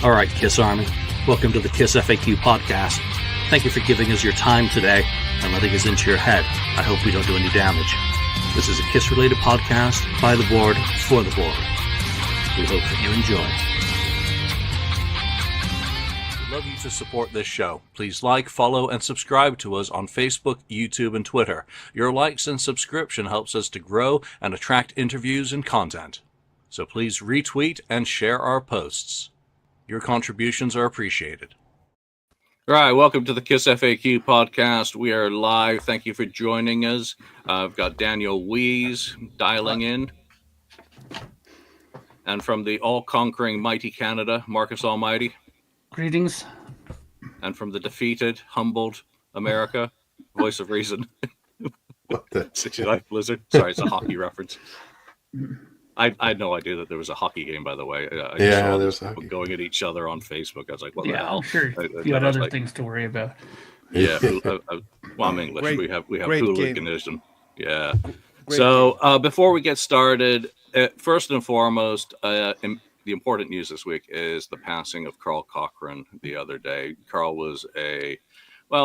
All right, Kiss Army, welcome to the KissFAQ podcast. Thank you for giving us your time today and letting us into your head. I hope we don't do any damage. This is a Kiss-related podcast by the board, for the board. We hope that you enjoy. We'd love you to support this show. Please like, follow, and subscribe to us on Facebook, YouTube, and Twitter. Your likes and subscription helps us to grow and attract interviews and content. So please retweet and share our posts. Your contributions are appreciated. All right, welcome to the KissFAQ podcast. We are live. Thank you for joining us. I've got Daniel Wees dialing in. And from the all-conquering mighty Canada, Marcus Almighty. Greetings. And from the defeated, humbled America, voice of reason. What the? 69 Blizzard. Sorry, it's a hockey reference. I had no idea that there was a hockey game, by the way. There's people going at each other on Facebook. I was like, what the Yeah, hell? I'm sure you had other things to worry about. Yeah, well, I'm English. Great, we have great hooliganism. Yeah. Great So before we get started, first and foremost, the important news this week is the passing of Carl Cochran the other day. Carl was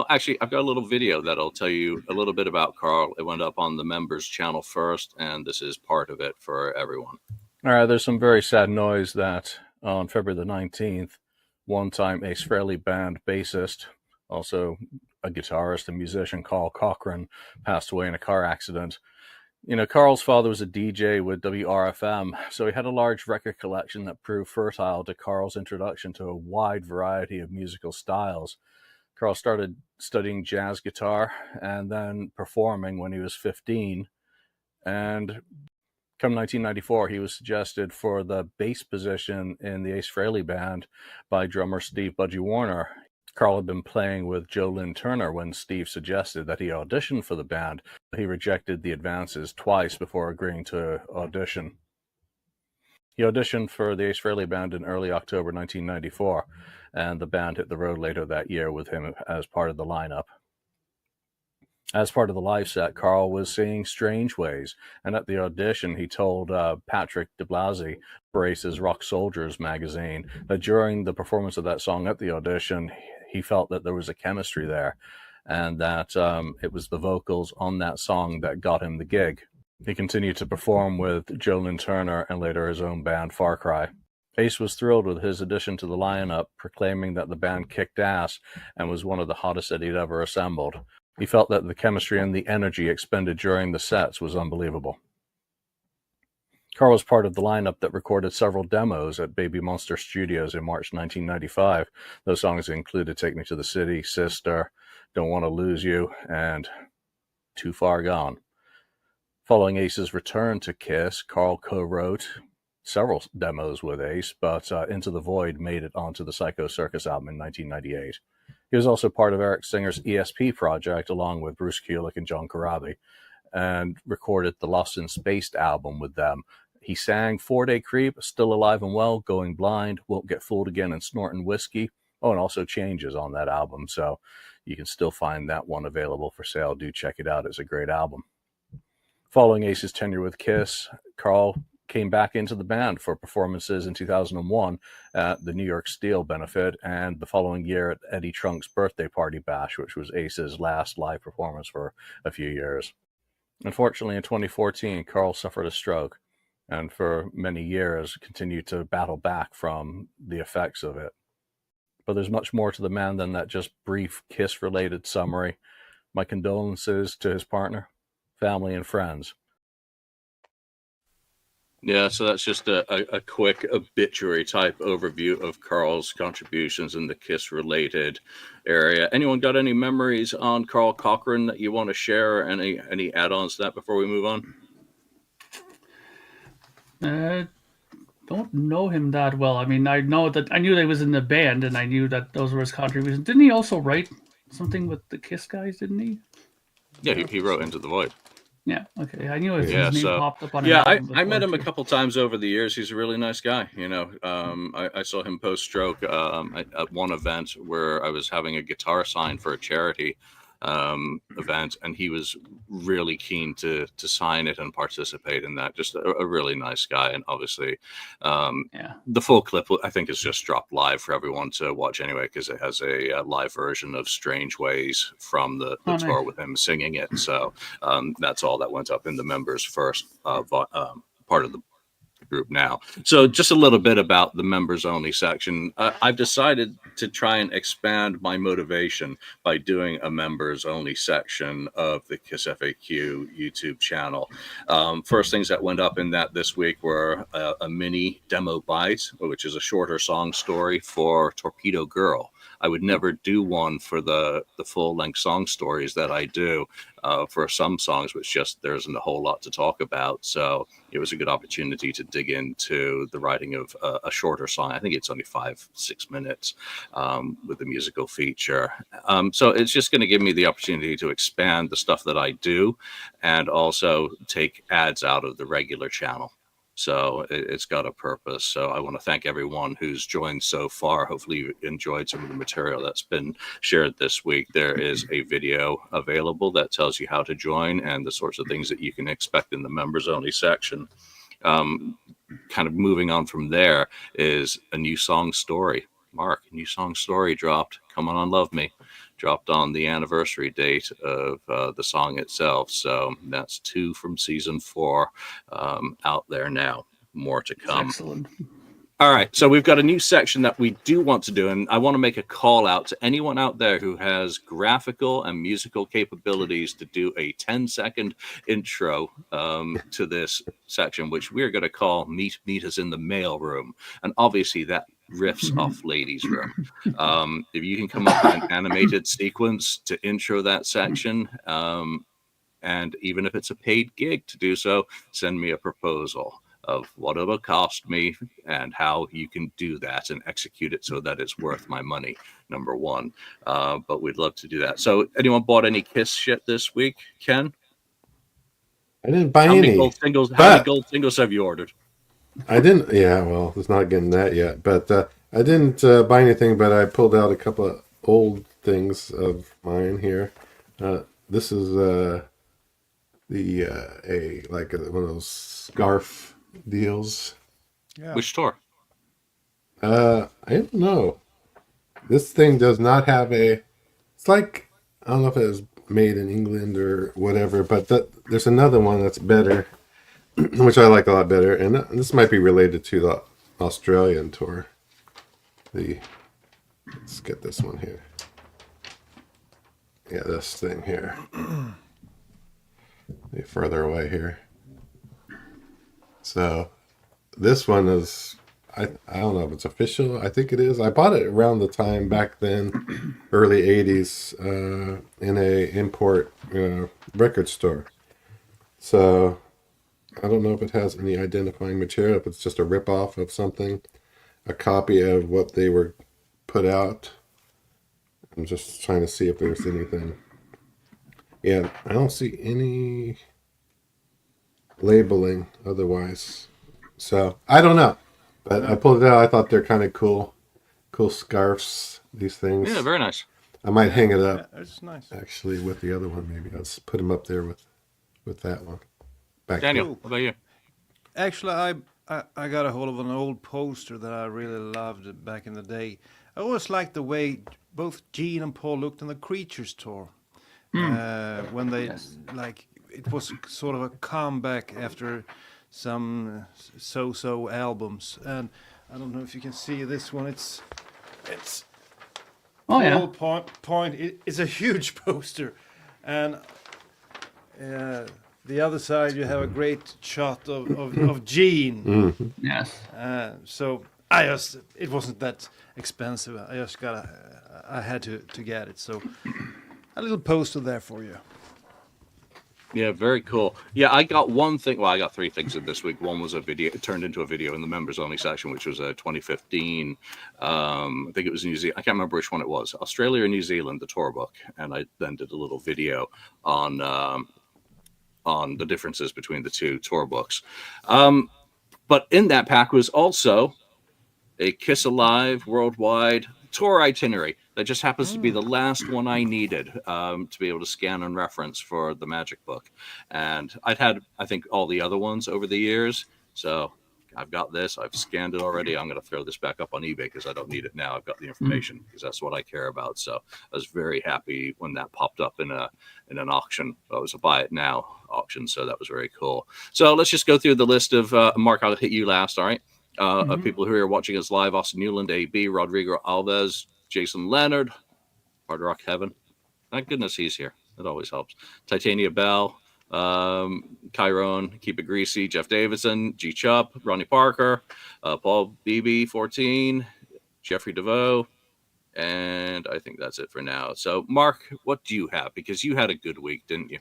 actually, I've got a little video that'll tell you a little bit about Carl. It went up on the members channel first, and this is part of it for everyone. All right, there's some very sad noise that on February the 19th, one-time Ace Frehley band bassist, also a guitarist and musician, Carl Cochran, passed away in a car accident. You know, Carl's father was a DJ with WRFM, so he had a large record collection that proved fertile to Carl's introduction to a wide variety of musical styles. Carl started studying jazz guitar and then performing when he was 15. And come 1994, he was suggested for the bass position in the Ace Frehley band by drummer Steve Budgie Warner. Carl had been playing with Joe Lynn Turner when Steve suggested that he audition for the band. He rejected the advances twice before agreeing to audition. He auditioned for the Ace Frehley band in early October 1994, and the band hit the road later that year with him as part of the lineup. As part of the live set, Carl was singing Strange Ways, and at the audition, he told Patrick DeBlasi for Ace's Rock Soldiers magazine that during the performance of that song at the audition, he felt that there was a chemistry there, and that it was the vocals on that song that got him the gig. He continued to perform with Joe Lynn Turner and later his own band, Far Cry. Ace was thrilled with his addition to the lineup, proclaiming that the band kicked ass and was one of the hottest that he'd ever assembled. He felt that the chemistry and the energy expended during the sets was unbelievable. Carl was part of the lineup that recorded several demos at Baby Monster Studios in March 1995. Those songs included Take Me to the City, Sister, Don't Want to Lose You, and Too Far Gone. Following Ace's return to Kiss, Carl co-wrote several demos with Ace, but Into the Void made it onto the Psycho Circus album in 1998. He was also part of Eric Singer's ESP project, along with Bruce Kulick and John Corabi, and recorded the Lost in Space album with them. He sang 4-Day Creep, Still Alive and Well, Going Blind, Won't Get Fooled Again, and Snortin' Whiskey. Oh, and also Changes on that album, so you can still find that one available for sale. Do check it out. It's a great album. Following Ace's tenure with Kiss, Carl came back into the band for performances in 2001 at the New York Steel benefit and the following year at Eddie Trunk's birthday party bash, which was Ace's last live performance for a few years. Unfortunately, in 2014, Carl suffered a stroke and for many years continued to battle back from the effects of it. But there's much more to the man than that just brief Kiss-related summary. My condolences to his partner, family, and friends. Yeah, so that's just a quick obituary type overview of Carl's contributions in the Kiss-related area. Anyone got any memories on Carl Cochran that you want to share? Any add-ons to that before we move on? Don't know him that well. I mean, I knew that he was in the band, and I knew that those were his contributions. Didn't he also write something with the Kiss guys? Didn't he? Yeah, he wrote Into the Void. Yeah, okay. I knew his name popped up on. I met him a couple times over the years. He's a really nice guy. You know, I saw him post-stroke at one event where I was having a guitar signed for a charity. event, and he was really keen to sign it and participate in that. Just a really nice guy, and obviously the full clip I think is just dropped live for everyone to watch anyway, because it has a live version of Strange Ways from the tour with him singing it. So that's all that went up in the members first part of the group now. So just a little bit about the members only section. I've decided to try and expand my motivation by doing a members only section of the KissFAQ YouTube channel. First things that went up in that this week were a mini demo bite, which is a shorter song story for Torpedo Girl. I would never do one for the full-length song stories that I do for some songs, which just there isn't a whole lot to talk about. So it was a good opportunity to dig into the writing of a shorter song. I think it's only 5-6 minutes with the musical feature. So it's just going to give me the opportunity to expand the stuff that I do and also take ads out of the regular channel. So it's got a purpose. So I want to thank everyone who's joined so far. Hopefully you enjoyed some of the material that's been shared this week. There is a video available that tells you how to join and the sorts of things that you can expect in the members only section. Kind of moving on from there is a new song story. Mark, new song story dropped. Come On Love Me. Dropped on the anniversary date of the song itself. So that's 2 from season 4 out there now. More to come. Excellent. All right. So we've got a new section that we do want to do. And I want to make a call out to anyone out there who has graphical and musical capabilities to do a 10-second intro to this section, which we're going to call Meet Us in the Mail Room. And obviously that riffs off Ladies Room. If you can come up with an animated sequence to intro that section, and even if it's a paid gig to do so, send me a proposal of what it'll cost me and how you can do that and execute it so that it's worth my money, number one. But we'd love to do that. So anyone bought any Kiss shit this week, Ken? I didn't buy How any. many gold singles have you ordered? I didn't. Yeah, well, it's not getting that yet. But I didn't buy anything. But I pulled out a couple of old things of mine here. This is one of those scarf deals. Yeah. Which tour? I don't know. This thing does not have a. It's like, I don't know if it was made in England or whatever, but there's another one that's better, which I like a lot better, and this might be related to the Australian tour. Let's get this one here. Yeah, this thing here. Be further away here. So this one is, I don't know if it's official. I think it is. I bought it around the time back then, early 80s, in a import record store. So I don't know if it has any identifying material, if it's just a rip-off of something, a copy of what they were put out. I'm just trying to see if there's anything. Yeah, I don't see any labeling otherwise. So I don't know. But I pulled it out. I thought they're kind of cool scarves, these things. Yeah, very nice. I might hang it up. Yeah, that's nice. Actually, with the other one, maybe I'll just put them up there with that one. Back Daniel, Cool. what about you? Actually, I got a hold of an old poster that I really loved back in the day. I always liked the way both Gene and Paul looked on the Creatures tour. When they, it was sort of a comeback after some so-so albums. And I don't know if you can see this one. It's Oh yeah. Paul Point. It's a huge poster. And the other side, you have a great shot of Gene. Mm-hmm. Yes. So it wasn't that expensive. I had to get it. So a little poster there for you. Yeah, very cool. Yeah, I got one thing. Well, I got 3 things in this week. One was a video. It turned into a video in the members only section, which was a 2015. I think it was New Zealand. I can't remember which one it was. Australia or New Zealand, the tour book. And I then did a little video on the differences between the 2 tour books. But in that pack was also a Kiss Alive Worldwide tour itinerary. That just happens to be the last one I needed to be able to scan and reference for the Magic Book. And I'd had, I think, all the other ones over the years. So I've got this. I've scanned it already. I'm going to throw this back up on eBay because I don't need it now. I've got the information because that's what I care about. So I was very happy when that popped up in an auction. It was a buy it now auction. So that was very cool. So let's just go through the list of Mark. I'll hit you last. All right. Of people who are watching us live: Austin Newland, AB, Rodrigo Alves, Jason Leonard, Hard Rock Heaven. Thank goodness he's here. It always helps. Titania Bell, Chiron, Keep It Greasy, Jeff Davidson, G Chup, Ronnie Parker, Paul BB 14, Jeffrey DeVoe, and I think that's it for now. So, Mark, what do you have? Because you had a good week, didn't you?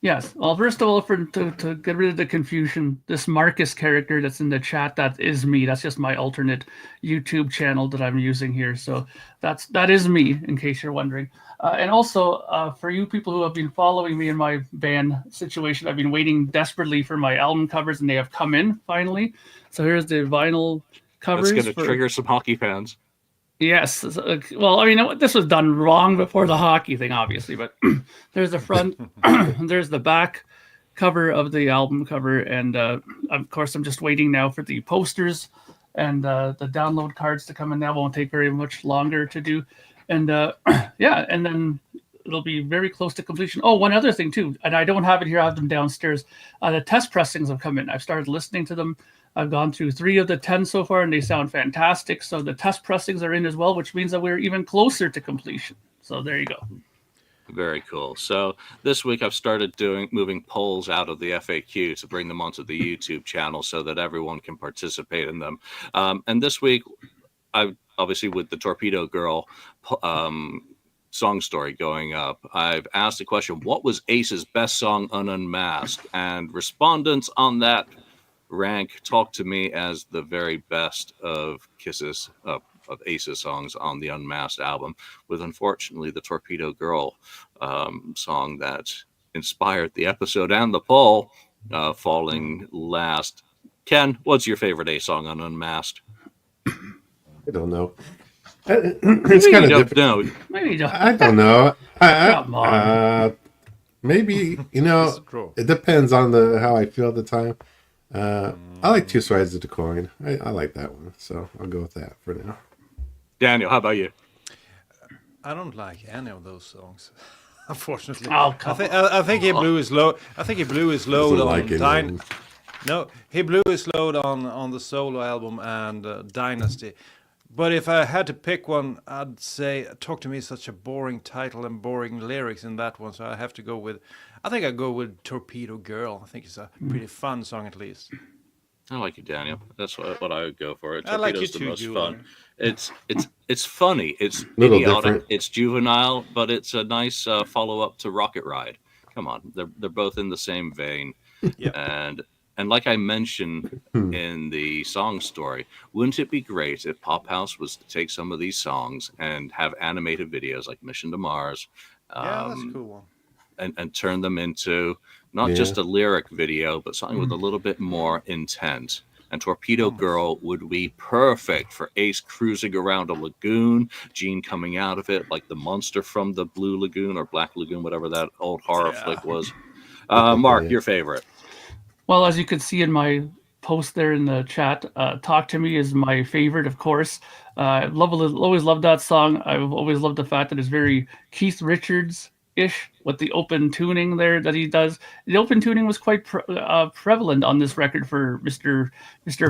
Yes. Well, first of all, to get rid of the confusion, this Marcus character that's in the chat, that is me. That's just my alternate YouTube channel that I'm using here. So that is me, in case you're wondering. And also, for you people who have been following me in my band situation, I've been waiting desperately for my album covers, and they have come in finally. So here's the vinyl covers. That's going to trigger some hockey fans. Yes. Well, I mean, this was done wrong before the hockey thing, obviously, but there's the front, there's the back cover of the album cover, and of course, I'm just waiting now for the posters and the download cards to come in. That won't take very much longer to do, and yeah, and then it'll be very close to completion. Oh, one other thing too, and I don't have it here. I have them downstairs. The test pressings have come in. I've started listening to them. I've gone through 3 of the 10 so far, and they sound fantastic. So the test pressings are in as well, which means that we're even closer to completion. So there you go. Very cool. So this week I've started moving polls out of the FAQ to bring them onto the YouTube channel so that everyone can participate in them. And this week, I obviously with the Torpedo Girl song story going up, I've asked the question, what was Ace's best song on Unmasked? And respondents on that rank Talk to Me as the very best of Kiss's of Ace's songs on the Unmasked album, with unfortunately the Torpedo Girl song that inspired the episode and the poll falling last. Ken, what's your favorite Ace song on Unmasked? I don't know. It's kind of different. Maybe you don't. I don't know. Come on. Maybe, it depends on how I feel at the time. I like Two Sides of the Coin. I like that one, so I'll go with that for now. Daniel, how about you? I don't like any of those songs, unfortunately. Oh, come on. I think he blew his load. I think he blew his load on he blew his load on the solo album and Dynasty. But if I had to pick one, I'd say Talk to Me is such a boring title and boring lyrics in that one, so I have to go with, I think I go with Torpedo Girl. I think it's a pretty fun song at least. I like you, Daniel. That's what I would go for. I like you Torpedo's the too, most Julian. fun. It's funny. It's Little idiotic. different. It's juvenile, but it's a nice follow up to Rocket Ride. Come on, they're both in the same vein. Yeah. And like I mentioned in the song story, wouldn't it be great if Pop House was to take some of these songs and have animated videos like Mission to Mars, Yeah, that's a cool one. and turn them into not just a lyric video, but something with a little bit more intent. And Torpedo Girl would be perfect for Ace cruising around a lagoon, Gene coming out of it like the monster from the Blue Lagoon or Black Lagoon, whatever that old horror flick was. Mark, your favorite? Well, as you could see in my post there in the chat, Talk to Me is my favorite, of course. I've always loved that song. I've always loved the fact that it's very Keith Richards-ish with the open tuning there that he does. The open tuning was quite prevalent on this record for Mr.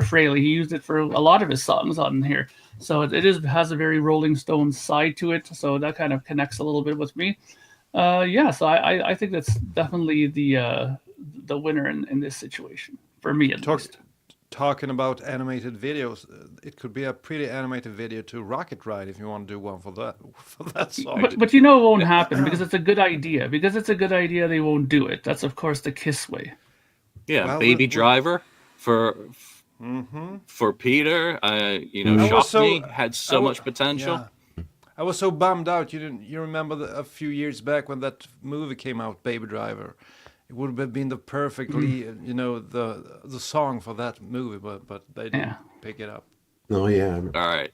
Fraley. He used it for a lot of his songs on here. So it has a very Rolling Stones side to it. So that kind of connects a little bit with me. So I think that's definitely the winner in this situation for me at least. Talking about animated videos, it could be a pretty animated video to Rocket Ride if you want to do one for that song. But it won't happen because it's a good idea. Because it's a good idea, they won't do it. That's of course the Kiss way. Yeah, well, Baby Driver for Peter. Shock Me had so much potential. Yeah. I was so bummed out. You remember a few years back when that movie came out, Baby Driver. It would have been the perfectly, the song for that movie, but they didn't pick it up. Oh yeah. All right.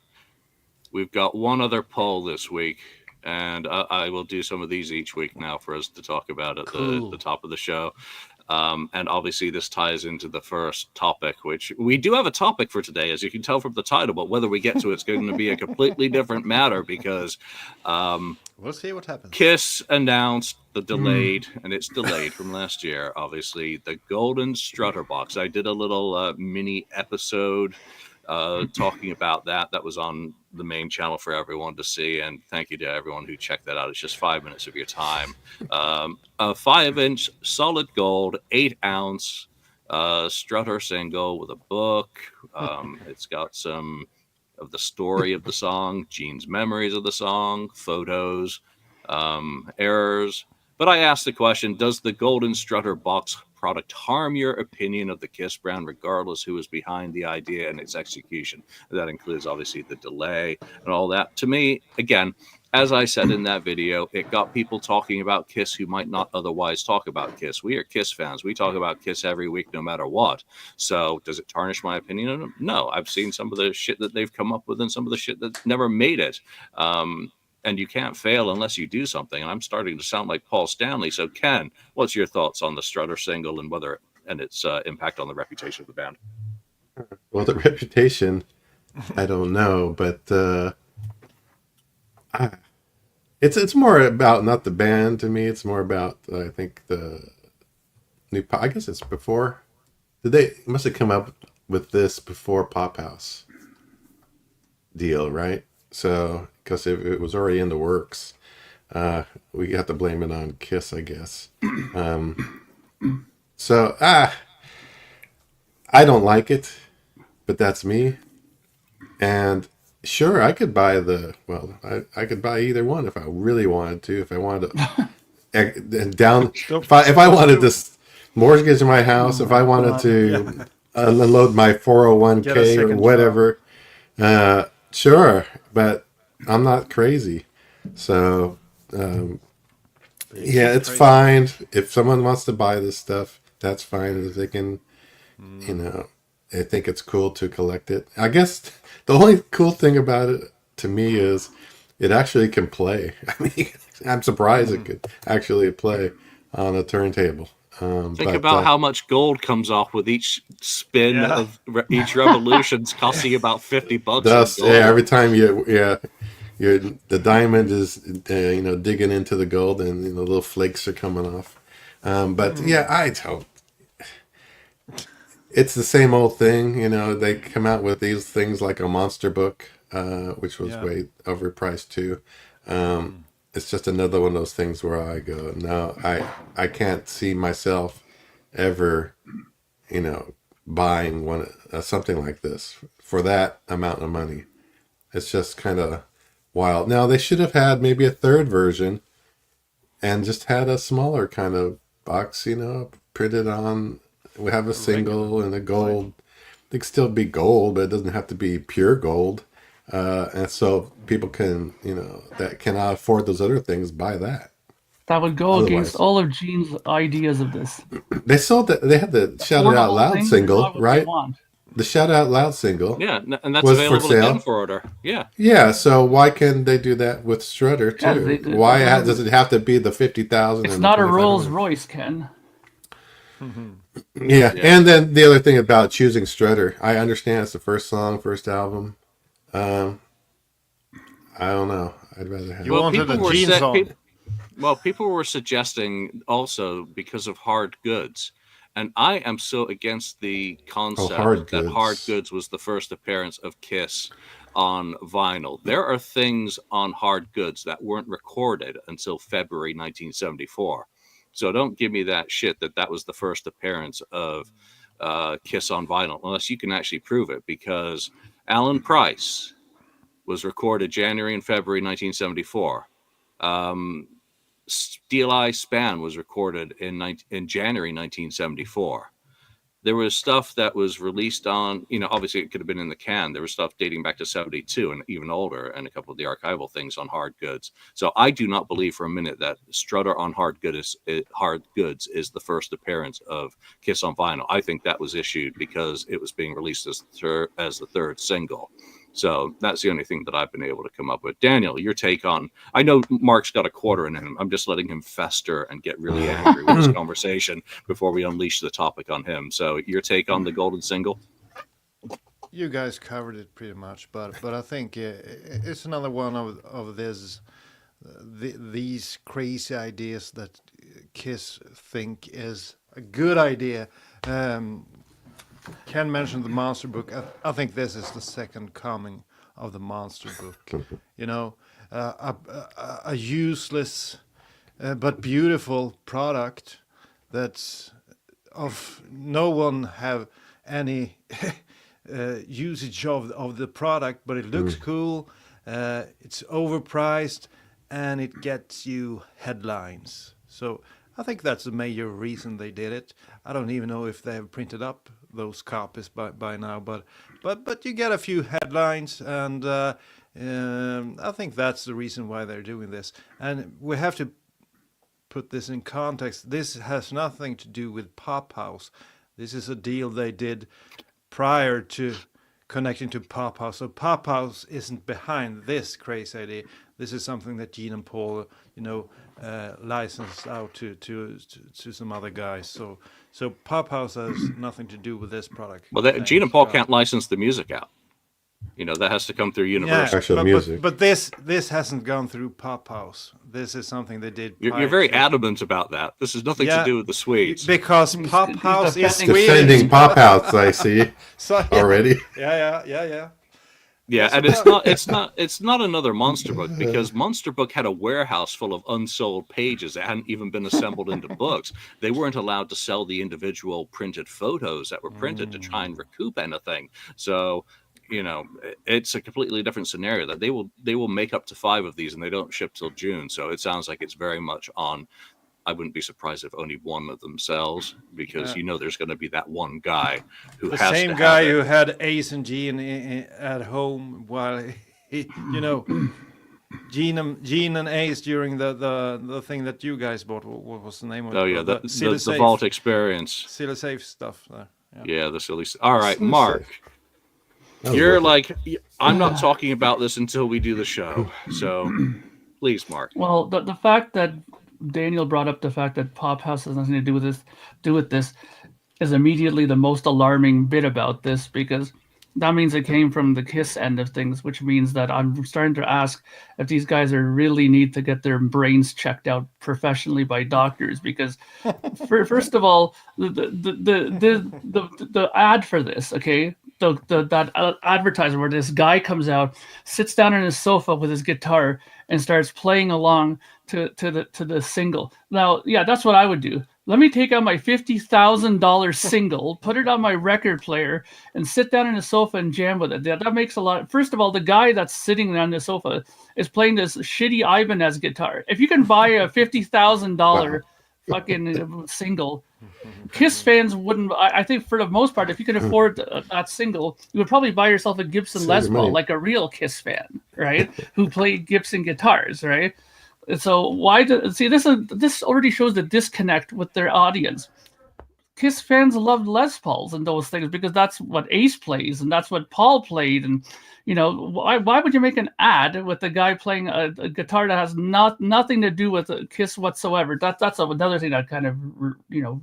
we've got one other poll this week, and I will do some of these each week now for us to talk about at the top of the show. And obviously this ties into the first topic, which we do have a topic for today, as you can tell from the title, but whether we get to it's going to be a completely different matter because we'll see what happens. Kiss announced the delayed, and it's delayed from last year, obviously, the Golden Strutter box. I did a little mini episode talking about that. That was on the main channel for everyone to see, and thank you to everyone who checked that out. It's just 5 minutes of your time. A 5-inch solid gold 8-ounce strutter single with a book. It's got some of the story of the song, Gene's memories of the song, photos, errors. But I asked the question, does the Golden Strutter box product harm your opinion of the Kiss brand, regardless who is behind the idea and its execution? That includes, obviously, the delay and all that. To me, again, as I said in that video, it got people talking about Kiss who might not otherwise talk about Kiss. We are Kiss fans. We talk about Kiss every week, no matter what. So does it tarnish my opinion of them? No. I've seen some of the shit that they've come up with and some of the shit that never made it. And you can't fail unless you do something. And I'm starting to sound like Paul Stanley. So, Ken, what's your thoughts on the Strutter single and whether and its impact on the reputation of the band? Well, the reputation, I don't know, but it's more about not the band to me. It's more about I think the new. I guess it's before. They must have come up with this before Pop House deal, right? So, because it was already in the works, we have to blame it on Kiss, I guess. So, I don't like it, but that's me. And sure, I could buy I could buy either one if I really wanted to. If I wanted to, if I wanted to mortgage my house, if I wanted to unload my 401k or whatever. Sure, but I'm not crazy. So, yeah, it's fine. If someone wants to buy this stuff, that's fine. If they can, I think it's cool to collect it. I guess the only cool thing about it to me is it actually can play. I mean, I'm surprised it could actually play on a turntable. Think about how much gold comes off with each spin of each revolution's costing about $50. Dust, every time the diamond is digging into the gold and the little flakes are coming off. I don't. It's the same old thing, They come out with these things like a monster book, which was way overpriced too. It's just another one of those things where I go, no, I can't see myself ever, buying one something like this for that amount of money. It's just kind of wild. Now they should have had maybe a third version, and just had a smaller kind of box, printed on. We have a single and a gold. It could still be gold, but it doesn't have to be pure gold. And so people can, that cannot afford those other things, buy that. That would go against all of Gene's ideas of this. They sold that. They had the Shout It Out Loud single, right? The Shout It Out Loud single. Yeah, and that's available for sale. Again for order. Yeah. Yeah. So why can't they do that with Strutter too? Why does it have to be the 50,000? It's not a Rolls Royce, Ken. Yeah, and then the other thing about choosing Strutter, I understand it's the first song, first album. I don't know. I'd rather have. You wanted the Gene song. People were suggesting also because of Hard Goods, and I am so against the concept that Hard Goods was the first appearance of Kiss on vinyl. There are things on Hard Goods that weren't recorded until February 1974. So don't give me that shit that was the first appearance of Kiss on vinyl, unless you can actually prove it, because Alan Price was recorded January and February 1974. Steel Eye Span was recorded in January 1974. There was stuff that was released on, obviously it could have been in the can. There was stuff dating back to 72 and even older, and a couple of the archival things on Hard Goods. So I do not believe for a minute that Strutter on Hard Goods is the first appearance of Kiss on vinyl. I think that was issued because it was being released as the third single. So that's the only thing that I've been able to come up with. Daniel, your take on, I know Mark's got a quarter in him. I'm just letting him fester and get really angry with this conversation before we unleash the topic on him. So your take on the golden single? You guys covered it pretty much, but I think it's another one of these crazy ideas that Kiss think is a good idea. Ken mentioned the monster book. I think this is the second coming of the monster book. You know, a useless but beautiful product that's of no one have any usage of the product, but it looks cool. It's overpriced, and it gets you headlines. So I think that's the major reason they did it. I don't even know if they have printed up those copies by now, but you get a few headlines, and I think that's the reason why they're doing this. And we have to put this in context. This has nothing to do with Pop House. This is a deal they did prior to connecting to Pop House. So Pop House isn't behind this crazy idea. This is something that Gene and Paul, licensed out to some other guys. So Pop House has nothing to do with this product. Well, Gene and Paul can't license the music out. That has to come through Universal. Actual music. But this hasn't gone through Pop House. This is something they did. You're very adamant about that. This has nothing to do with the Swedes. Because Pop House is defending Pop House. I see already. Yeah. Yeah, and it's not another Monster Book, because Monster Book had a warehouse full of unsold pages that hadn't even been assembled into books. They weren't allowed to sell the individual printed photos that were printed to try and recoup anything. So, it's a completely different scenario. That they will make up to 5 of these, and they don't ship till June. So it sounds like it's very much on. I wouldn't be surprised if only one of them sells, because there's going to be that one guy who the has same to guy have who had Ace and Gene at home while he Gene and Ace during the thing that you guys bought. What was the name of it? Oh yeah, the Vault Experience. Silly Safe stuff there. Yeah, the silly. All right, Mark. You're like, I'm not talking about this until we do the show. So, please, Mark. Well, the fact that Daniel brought up the fact that Pop House has nothing to do with this is immediately the most alarming bit about this, because that means it came from the Kiss end of things, which means that I'm starting to ask if these guys really need to get their brains checked out professionally by doctors, because first of all, the ad for this, okay, that advertisement where this guy comes out, sits down on his sofa with his guitar and starts playing along to the single. Now, yeah, that's what I would do. Let me take out my $50,000 single, put it on my record player, and sit down on the sofa and jam with it. That makes a lot. First of all, the guy that's sitting on the sofa is playing this shitty Ibanez guitar. If you can buy a $50,000 fucking single, Kiss fans wouldn't. I think for the most part, if you can afford that single, you would probably buy yourself a Gibson Les Paul, like a real Kiss fan, right? Who played Gibson guitars, right? So this already shows the disconnect with their audience. Kiss fans loved Les Pauls and those things because that's what Ace plays and that's what Paul played. And why would you make an ad with the guy playing a guitar that has nothing to do with Kiss whatsoever? That's another thing that kind of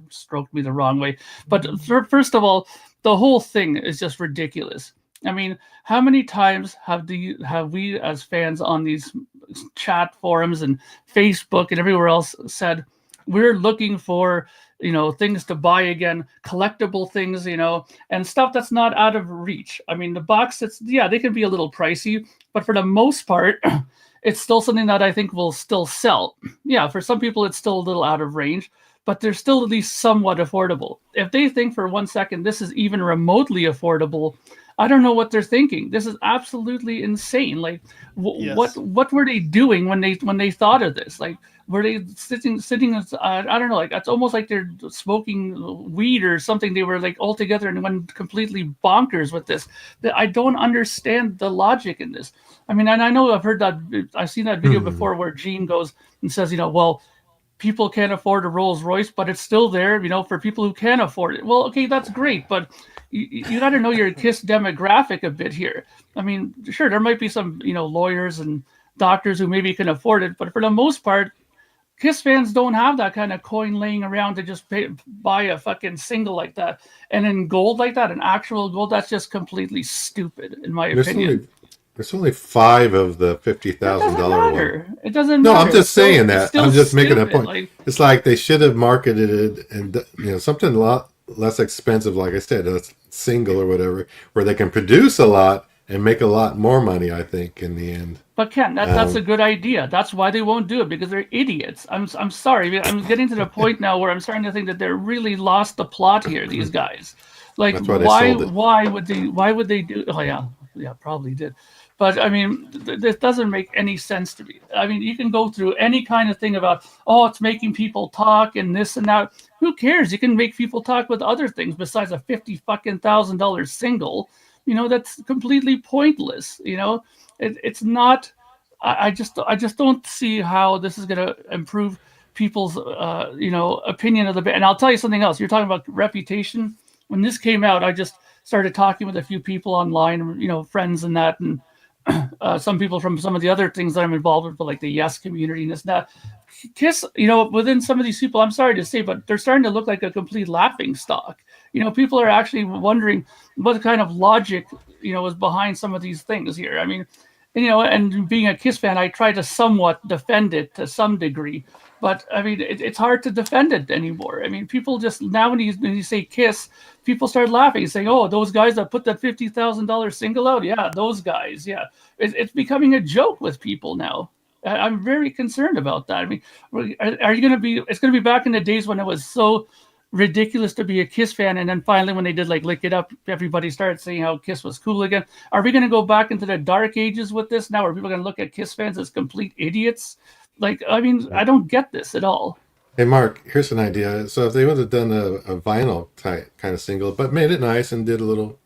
stroked me the wrong way. But first of all, the whole thing is just ridiculous. I mean, how many times have we as fans on these chat forums and Facebook and everywhere else said we're looking for things to buy again, collectible things, and stuff that's not out of reach. I mean, the box sets, they can be a little pricey, but for the most part, it's still something that I think will still sell. Yeah, for some people, it's still a little out of range, but they're still at least somewhat affordable. If they think for 1 second this is even remotely affordable, I don't know what they're thinking. This is absolutely insane. Like, what were they doing when they thought of this? Like, were they sitting? I don't know. Like, it's almost like they're smoking weed or something. They were like all together and went completely bonkers with this. I don't understand the logic in this. I mean, and I know I've seen that video before where Gene goes and says, well, people can't afford a Rolls Royce, but it's still there, for people who can afford it. Well, okay, that's great, but you got to know your KISS demographic a bit here. I mean, sure, there might be some, lawyers and doctors who maybe can afford it, but for the most part, KISS fans don't have that kind of coin laying around to just buy a fucking single like that. And in gold like that, an actual gold, that's just completely stupid, in my opinion. There's only 5 of the $50,000 one. It doesn't matter. No, I'm just saying that. I'm just making a point. Like, it's like they should have marketed it and something a lot less expensive, like I said, a single or whatever, where they can produce a lot and make a lot more money, I think, in the end. But Ken, that's a good idea. That's why they won't do it, because they're idiots. I'm sorry. I'm getting to the point now where I'm starting to think that they're really lost the plot here, these guys. Like, why would they do? Oh yeah, probably did. But I mean, this doesn't make any sense to me. I mean, you can go through any kind of thing about, it's making people talk and this and that. Who cares? You can make people talk with other things besides a $50,000 single. That's completely pointless. It's not. I just don't see how this is going to improve people's opinion of the band. And I'll tell you something else. You're talking about reputation. When this came out, I just started talking with a few people online, friends and that, and some people from some of the other things that I'm involved with, like the Yes community and this and that. KISS, within some of these people, I'm sorry to say, but they're starting to look like a complete laughing stock. People are actually wondering what kind of logic, is behind some of these things here. I mean, and being a KISS fan, I try to somewhat defend it to some degree, but I mean, it's hard to defend it anymore. I mean, people just, now when you say KISS, people start laughing, saying, "Oh, those guys that put that $50,000 single out, yeah, those guys, yeah." It's becoming a joke with people now. I'm very concerned about that. I mean, are you going to be? It's going to be back in the days when it was so ridiculous to be a KISS fan, and then finally when they did like Lick It Up, everybody started saying how KISS was cool again. Are we going to go back into the dark ages with this now? Are people going to look at KISS fans as complete idiots? Like, I mean, I don't get this at all. Hey, Mark, here's an idea. So if they would have done a vinyl type kind of single, but made it nice and did a little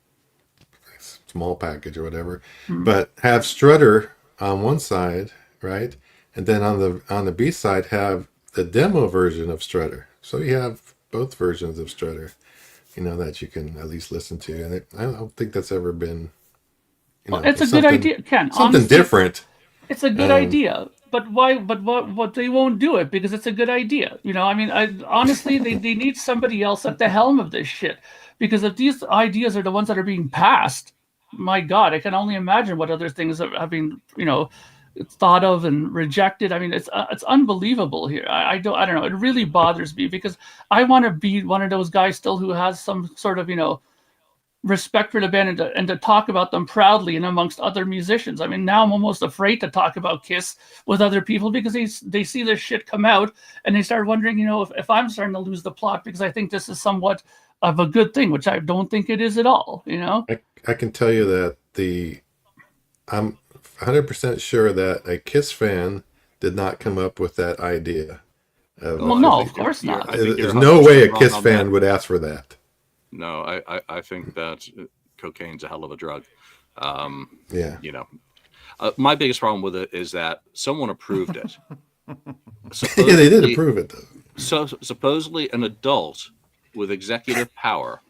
small package or whatever, but have Strutter on one side, right? And then on the B side have the demo version of Strutter. So you have both versions of Strutter, that you can at least listen to. And I don't think that's ever been, it's a good idea, Ken. Something honestly, different. It's a good idea. But why? But what? They won't do it because it's a good idea. I mean, honestly, they need somebody else at the helm of this shit. Because if these ideas are the ones that are being passed, my God, I can only imagine what other things have been, thought of and rejected. I mean, it's unbelievable here. I don't know. It really bothers me because I want to be one of those guys still who has some sort of, respect for the band and to talk about them proudly and amongst other musicians. I mean, now I'm almost afraid to talk about KISS with other people because they see this shit come out and they start wondering, if I'm starting to lose the plot because I think this is somewhat of a good thing, which I don't think it is at all, I can tell you that I'm 100% sure that a KISS fan did not come up with that idea. No, of course not. There's no way a KISS fan would ask for that. No, I think that cocaine's a hell of a drug. Yeah. My biggest problem with it is that someone approved it. Yeah, they did approve it, though. So supposedly an adult with executive power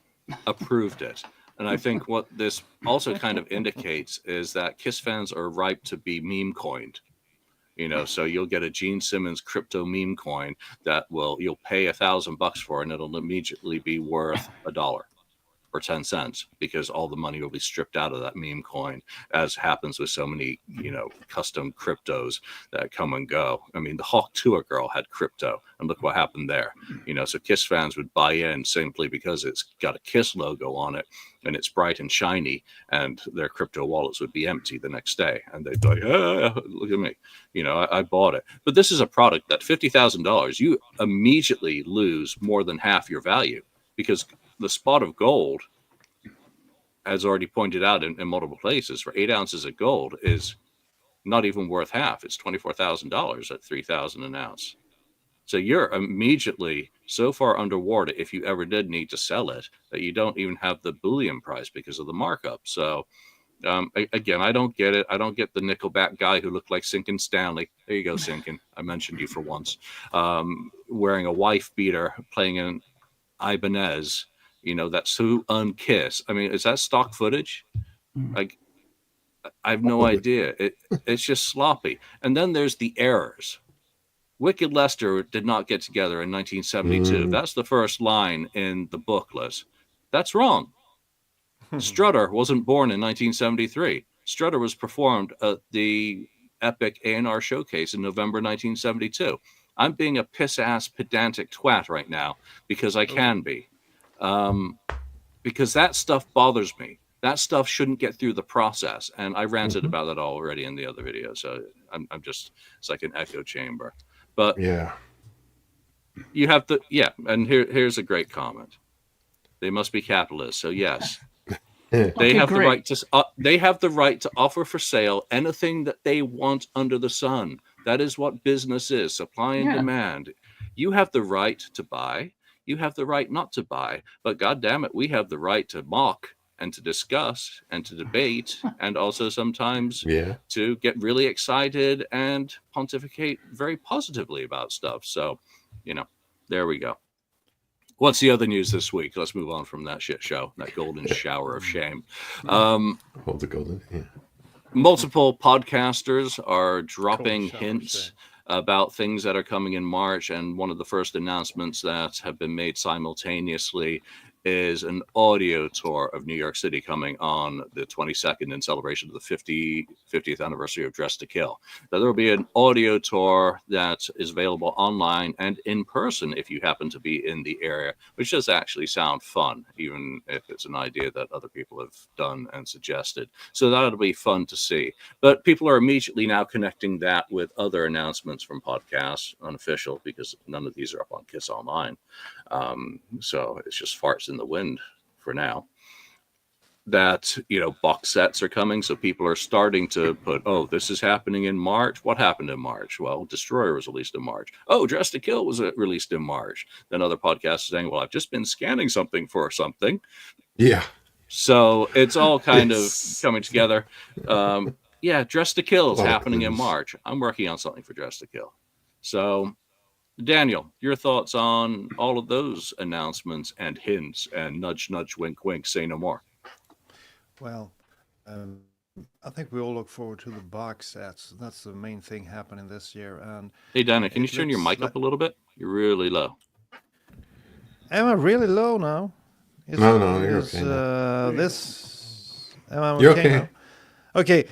approved it. And I think what this also kind of indicates is that KISS fans are ripe to be meme coined. So you'll get a Gene Simmons crypto meme coin that you'll pay $1,000 for, and it'll immediately be worth $1 or 10 cents because all the money will be stripped out of that meme coin, as happens with so many, custom cryptos that come and go. I mean, the Hawk Tour girl had crypto, and look what happened there. So KISS fans would buy in simply because it's got a KISS logo on it and it's bright and shiny, and their crypto wallets would be empty the next day, and they'd be like, look at me, I bought it. But this is a product that $50,000, you immediately lose more than half your value because the spot of gold, as already pointed out in multiple places, for 8 ounces of gold is not even worth half. It's $24,000 at $3,000 an ounce. So you're immediately so far underwater if you ever did need to sell it that you don't even have the bullion price because of the markup. So, Again, I don't get it. I don't get the Nickelback guy who looked like Sinkin' Stanley. There you go, Sinkin'. I mentioned you for once. Wearing a wife beater, playing an Ibanez. That's who unkiss. I mean, is that stock footage? Like, I have no idea. It's just sloppy. And then there's the errors. Wicked Lester did not get together in 1972. That's the first line in the booklet. That's wrong. Strutter wasn't born in 1973. Strutter was performed at the Epic A&R Showcase in November 1972. I'm being a piss-ass pedantic twat right now because I can be. Because that stuff bothers me. That stuff shouldn't get through the process. And I ranted about that already in the other video. So I'm just, it's like an echo chamber. But Yeah. you have to, and here's a great comment. They must be capitalists. So yes. They have the right to. They have the right to offer for sale anything that they want under the sun. That is what business is: supply and demand. You have the right to buy. You have the right not to buy. But God damn it, we have the right to mock and to discuss and to debate, and also sometimes to get really excited and pontificate very positively about stuff. So, there we go. What's the other news this week? Let's move on from that shit show, that golden shower of shame. Hold the golden. Yeah. Multiple podcasters are dropping hints about things that are coming in March. And one of the first announcements that have been made simultaneously is an audio tour of New York City coming on the 22nd in celebration of the 50th anniversary of Dress to Kill. Now, there will be an audio tour that is available online and in person if you happen to be in the area, which does actually sound fun, even if it's an idea that other people have done and suggested. So that'll be fun to see. But people are immediately now connecting that with other announcements from podcasts, unofficial, because none of these are up on Kiss Online. So it's just farts in the wind for now. That, box sets are coming. So people are starting to put, this is happening in March. What happened in March? Well, Destroyer was released in March. Oh, Dress to Kill was released in March. Then other podcasts are saying, well, I've just been scanning something for something. Yeah. So it's all kind of coming together. Dress to Kill is happening in March. I'm working on something for Dress to Kill. So, Daniel, your thoughts on all of those announcements and hints and nudge, nudge, wink, wink, say no more. Well, I think we all look forward to the box sets. That's the main thing happening this year. And hey, Daniel, can you turn your mic up a little bit? You're really low. Am I really low now? No, you're okay. Am I you're okay okay. now? Okay.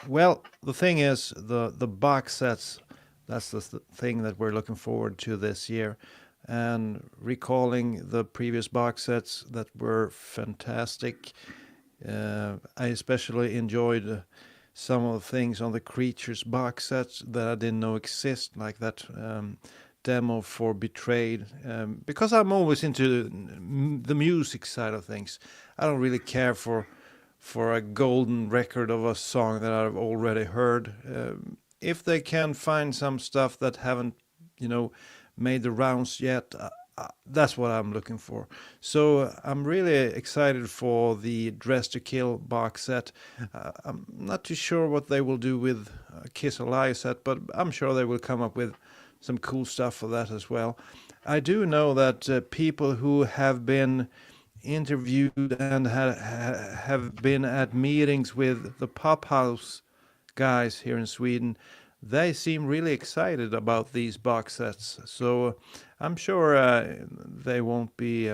Well, the thing is, the box sets, that's the thing that we're looking forward to this year. And recalling the previous box sets that were fantastic. I especially enjoyed some of the things on the Creatures box sets that I didn't know exist, like that demo for Betrayed. Because I'm always into the music side of things. I don't really care for a golden record of a song that I've already heard. If they can find some stuff that haven't, made the rounds yet, that's what I'm looking for. So I'm really excited for the Dress to Kill box set. I'm not too sure what they will do with Kiss Alive set, but I'm sure they will come up with some cool stuff for that as well. I do know that people who have been interviewed and have been at meetings with the Pop House guys here in Sweden, they seem really excited about these box sets. So I'm sure they won't be,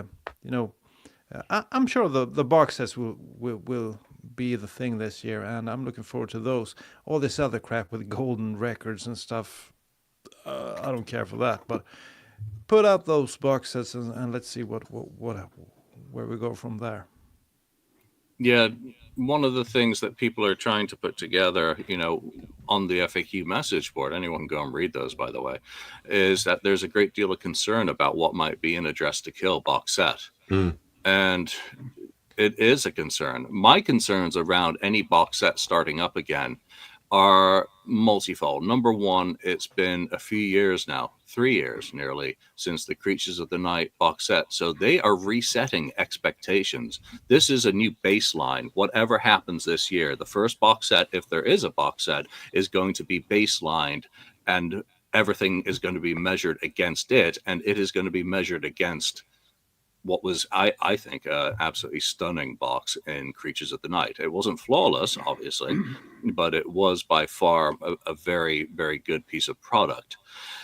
I'm sure the box sets will be the thing this year, and I'm looking forward to those. All this other crap with golden records and stuff, I don't care for that. But put out those box sets and let's see where we go from there. Yeah, one of the things that people are trying to put together, on the FAQ message board, anyone can go and read those, by the way, is that there's a great deal of concern about what might be in a Dress to Kill box set. And it is a concern. My concerns around any box set starting up again are multifold. Number one, it's been a few years now, 3 years nearly, since the Creatures of the Night box set. So they are resetting expectations. This is a new baseline. Whatever happens this year, the first box set, if there is a box set, is going to be baselined, and everything is going to be measured against it, and it is going to be measured against what was, I think, absolutely stunning box in Creatures of the Night. It wasn't flawless, obviously, but it was by far a very, very good piece of product.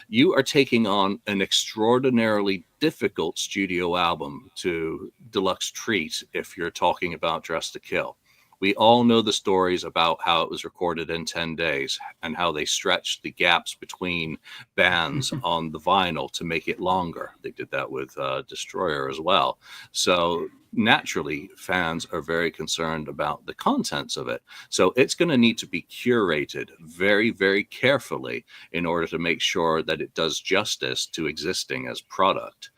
You are taking on an extraordinarily difficult studio album to deluxe treat if you're talking about Dress to Kill. We all know the stories about how it was recorded in 10 days and how they stretched the gaps between bands on the vinyl to make it longer. They did that with Destroyer as well. So naturally, fans are very concerned about the contents of it. So it's going to need to be curated very, very carefully in order to make sure that it does justice to existing as product.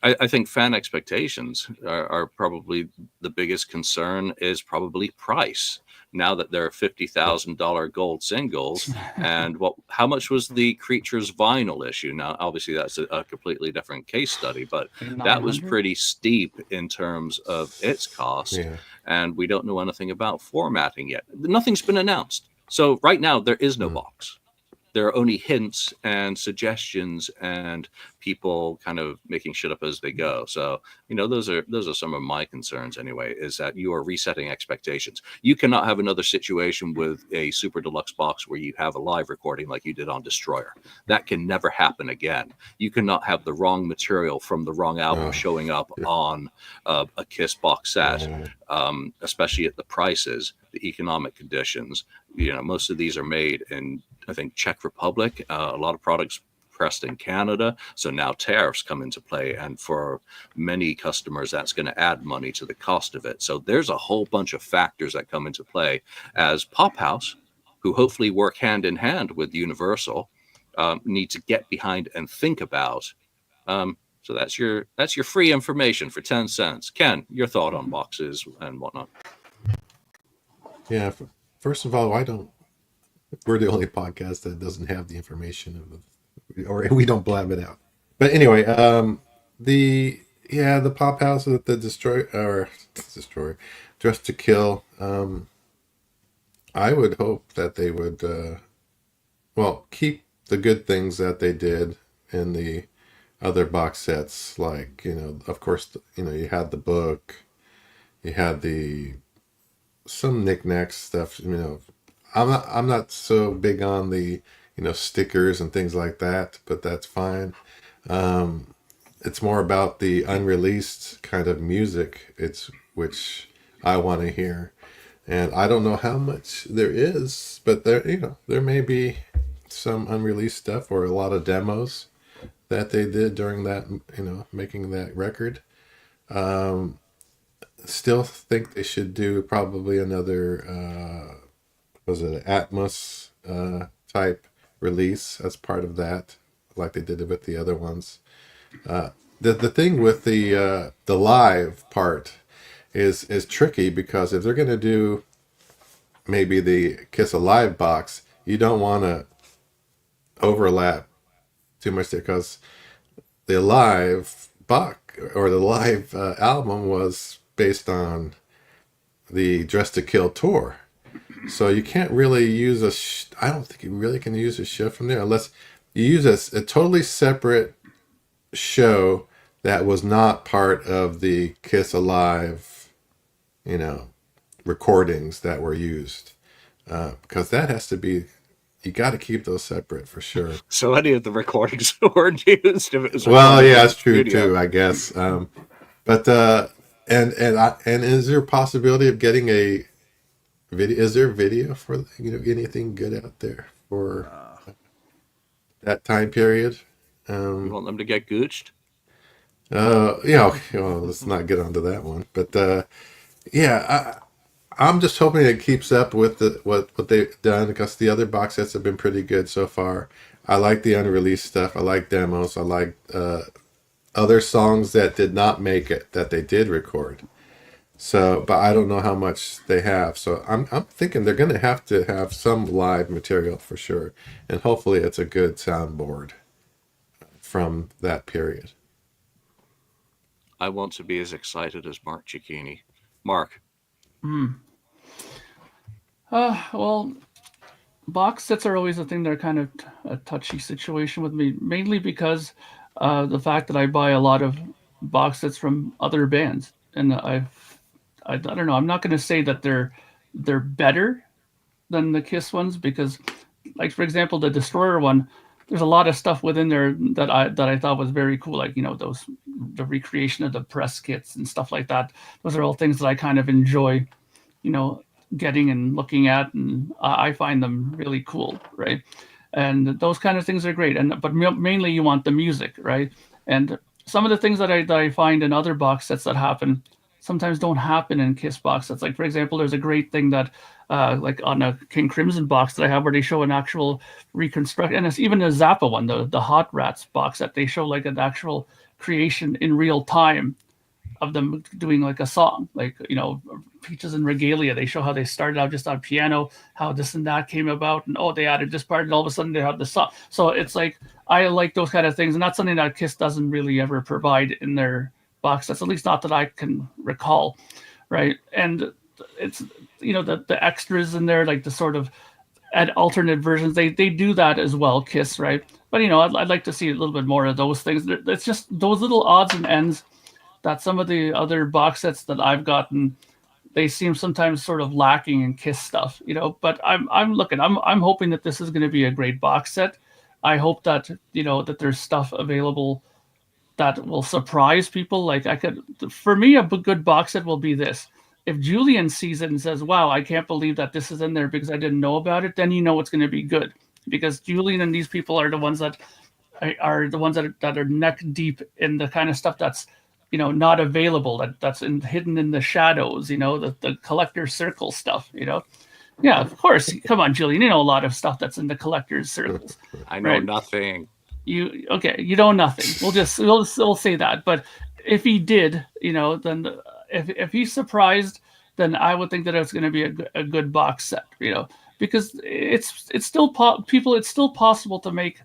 I think fan expectations are probably the biggest concern, is probably price. Now that there are $50,000 gold singles, and how much was the Creatures vinyl issue? Now, obviously, that's a completely different case study, but that was pretty steep in terms of its cost, and we don't know anything about formatting yet. Nothing's been announced. So right now, there is no box. There are only hints and suggestions and people kind of making shit up as they go. So, those are some of my concerns anyway, is that you are resetting expectations. You cannot have another situation with a super deluxe box where you have a live recording like you did on Destroyer. That can never happen again. You cannot have the wrong material from the wrong album showing up on a Kiss box set, especially at the prices, the economic conditions. Most of these are made in, I think, Czech Republic. A lot of products pressed in Canada. So now tariffs come into play. And for many customers, that's going to add money to the cost of it. So there's a whole bunch of factors that come into play as Pop House, who hopefully work hand in hand with Universal, need to get behind and think about. So that's your free information for 10 cents. Ken, your thought on boxes and whatnot. Yeah. First of all, we're the only podcast that doesn't have the information or we don't blab it out. But anyway, the Pop House with the Destroyer, Dress to Kill. I would hope that they would, keep the good things that they did in the other box sets. Like, of course, you had the book, you had some knickknack stuff. I'm not so big on the stickers and things like that, but that's fine. It's more about the unreleased kind of music, which I want to hear, and I don't know how much there is, but there may be some unreleased stuff or a lot of demos that they did during that, making that record. Still think they should do probably another was it an Atmos type release as part of that, like they did it with the other ones. The thing with the live part is tricky, because if they're going to do maybe the Kiss Alive box, you don't want to overlap too much there, because the live box or the live album was based on the Dress to Kill tour. So you can't really use I don't think you really can use a show from there unless you use a totally separate show that was not part of the Kiss Alive, recordings that were used. Because that has to be, you got to keep those separate for sure. So any of the recordings weren't used if it was. Well, yeah, that's true too, I guess. But and is there a possibility of getting a video? Is there video for anything good out there for that time period? You want them to get gooched? Okay, well, let's not get onto that one. But I'm just hoping it keeps up with what they've done, because the other box sets have been pretty good so far. I like the unreleased stuff. I like demos. I like other songs that did not make it that they did record. So, but I don't know how much they have. So I'm thinking they're going to have some live material for sure, and hopefully it's a good soundboard from that period. I want to be as excited as Mark Cicchini. Mark. Well, box sets are always a thing. They're kind of a touchy situation with me, mainly because the fact that I buy a lot of box sets from other bands, and I don't know. I'm not going to say that they're better than the Kiss ones because, like for example, the Destroyer one, there's a lot of stuff within there that I thought was very cool, like those the recreation of the press kits and stuff like that. Those are all things that I kind of enjoy, you know, getting and looking at, and I find them really cool, right? And those kind of things are great. And but mainly you want the music, right? And some of the things that I find in other box sets that happen sometimes don't happen in Kiss box sets. Like for example, there's a great thing that like on a King Crimson box that I have where they show an actual reconstruction, and it's even a Zappa one, the Hot Rats box set. They show like an actual creation in real time of them doing like a song, like Peaches and Regalia. They show how they started out just on piano, how this and that came about, and they added this part, and all of a sudden they have the song. So it's like I like those kind of things, and that's something that Kiss doesn't really ever provide in their box sets, at least not that I can recall, right? And it's the extras in there, like the sort of add alternate versions. They do that as well, Kiss, right? But I'd like to see a little bit more of those things. It's just those little odds and ends that some of the other box sets that I've gotten, they seem sometimes sort of lacking in Kiss stuff, But I'm hoping that this is going to be a great box set. I hope that that there's stuff available that will surprise people. Like for me, a good box set will be this. If Julian sees it and says, "Wow, I can't believe that this is in there because I didn't know about it," then it's going to be good, because Julian and these people are the ones that are neck deep in the kind of stuff that's not available, that's hidden in the shadows, the collector's circle stuff. Yeah, of course. Come on, Julian, you know a lot of stuff that's in the collector's circles. I know nothing. You know nothing. We'll say that. But if he did, then if he's surprised, then I would think that it's going to be a good box set, because it's still it's still possible to make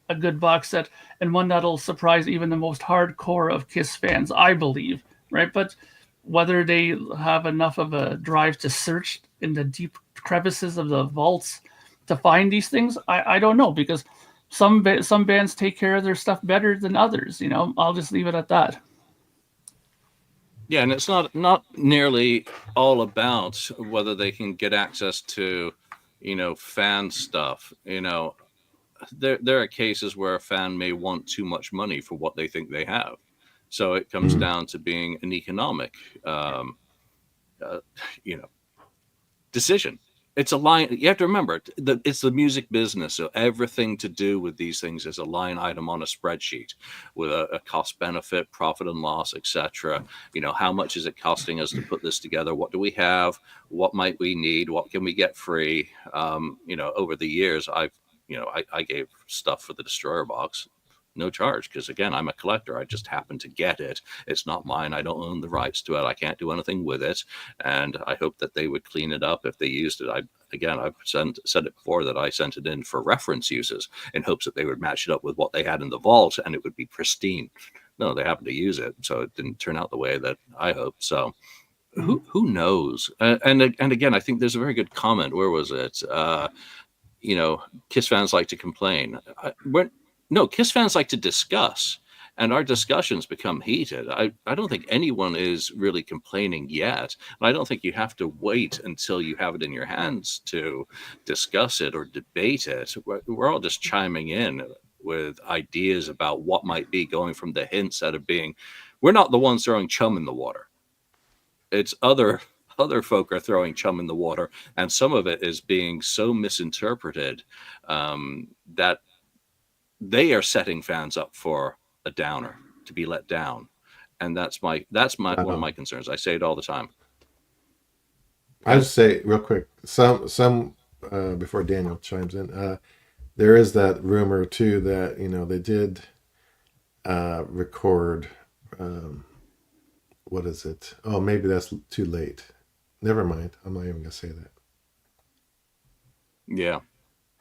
a good box set, and one that'll surprise even the most hardcore of Kiss fans, I believe, right? But whether they have enough of a drive to search in the deep crevices of the vaults to find these things, I don't know, because some bands take care of their stuff better than others. I'll just leave it at that. Yeah, and it's not nearly all about whether they can get access to, fan stuff. There are cases where a fan may want too much money for what they think they have. So it comes down to being an economic, decision. It's a line. You have to remember that it's the music business. So everything to do with these things is a line item on a spreadsheet with a cost benefit, profit and loss, etc. How much is it costing us to put this together? What do we have? What might we need? What can we get free? Over the years, I gave stuff for the Destroyer box, no charge, because again, I'm a collector. I just happen to get it. It's not mine. I don't own the rights to it. I can't do anything with it. And I hope that they would clean it up if they used it. I've said it before that I sent it in for reference uses in hopes that they would match it up with what they had in the vault and it would be pristine. No, they happened to use it, so it didn't turn out the way that I hoped. So who knows? And again, I think there's a very good comment. Where was it? Kiss fans like to complain. No, Kiss fans like to discuss, and our discussions become heated. I don't think anyone is really complaining yet. And I don't think you have to wait until you have it in your hands to discuss it or debate it. We're all just chiming in with ideas about what might be, going from the hints out of being, we're not the ones throwing chum in the water. It's other folk are throwing chum in the water, and some of it is being so misinterpreted that they are setting fans up for a downer, to be let down. And that's one of my concerns. I say it all the time. I just say real quick, some before Daniel chimes in, there is that rumor too that they did record what is it? Oh, maybe that's too late. Never mind. I'm not even gonna say that. Yeah.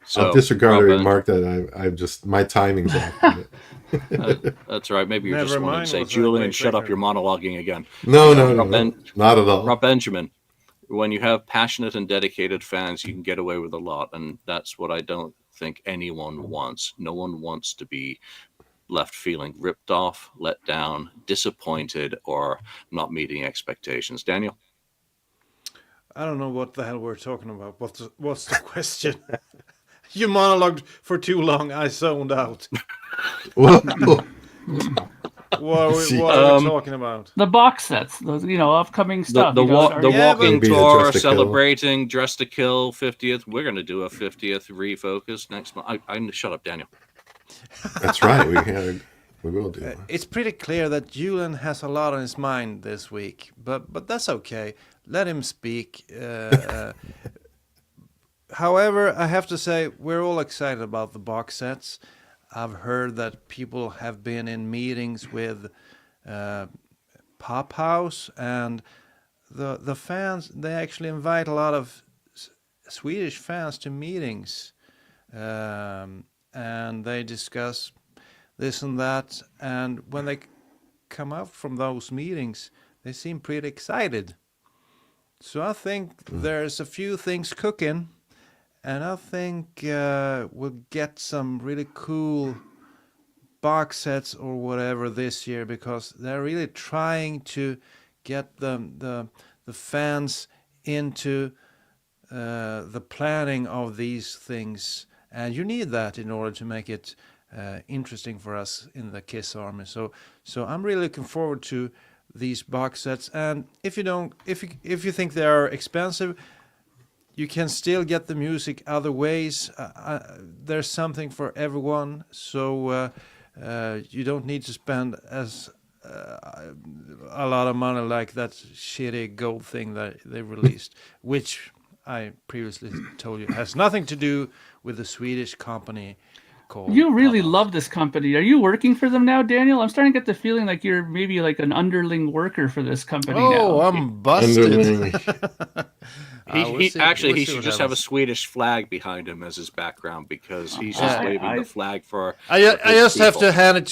So I'll disregard Rob a Ben- remark that I've just my timing's off. on it. that's right. Maybe you Never just wanted to mind say, was a Julian, great shut up, record. you're monologuing again. No, Rob, not at all. Rob Benjamin, when you have passionate and dedicated fans, you can get away with a lot. And that's what I don't think anyone wants. No one wants to be left feeling ripped off, let down, disappointed, or not meeting expectations. Daniel? I don't know what the hell we're talking about. What's the question? You monologued for too long. I zoned out. Whoa. What are we talking about? The box sets, those upcoming stuff. The Yeah, walking Maybe the tour Dress to Kill. celebrating Dress to Kill 50th. We're going to do a 50th refocus next month. I shut up, Daniel. That's right. We will do one. It's pretty clear that Julian has a lot on his mind this week, but that's okay. Let him speak. However, I have to say we're all excited about the box sets. I've heard that people have been in meetings with Pop House, and the fans, they actually invite a lot of Swedish fans to meetings, and they discuss this and that, and when they come out from those meetings, they seem pretty excited. So I think there's a few things cooking, and I think we'll get some really cool box sets or whatever this year, because they're really trying to get the fans into the planning of these things, and you need that in order to make it interesting for us in the Kiss Army. So I'm really looking forward to these box sets. And if you think they are expensive, you can still get the music other ways. There's something for everyone. So you don't need to spend a lot of money like that shitty gold thing that they released, which I previously told you has nothing to do with the Swedish company. You really love this company. Are you working for them now, Daniel? I'm starting to get the feeling like you're maybe like an underling worker for this company now. Oh, I'm busted. He should just have a Swedish flag behind him as his background, because he's just waving the flag for. I just have to hand it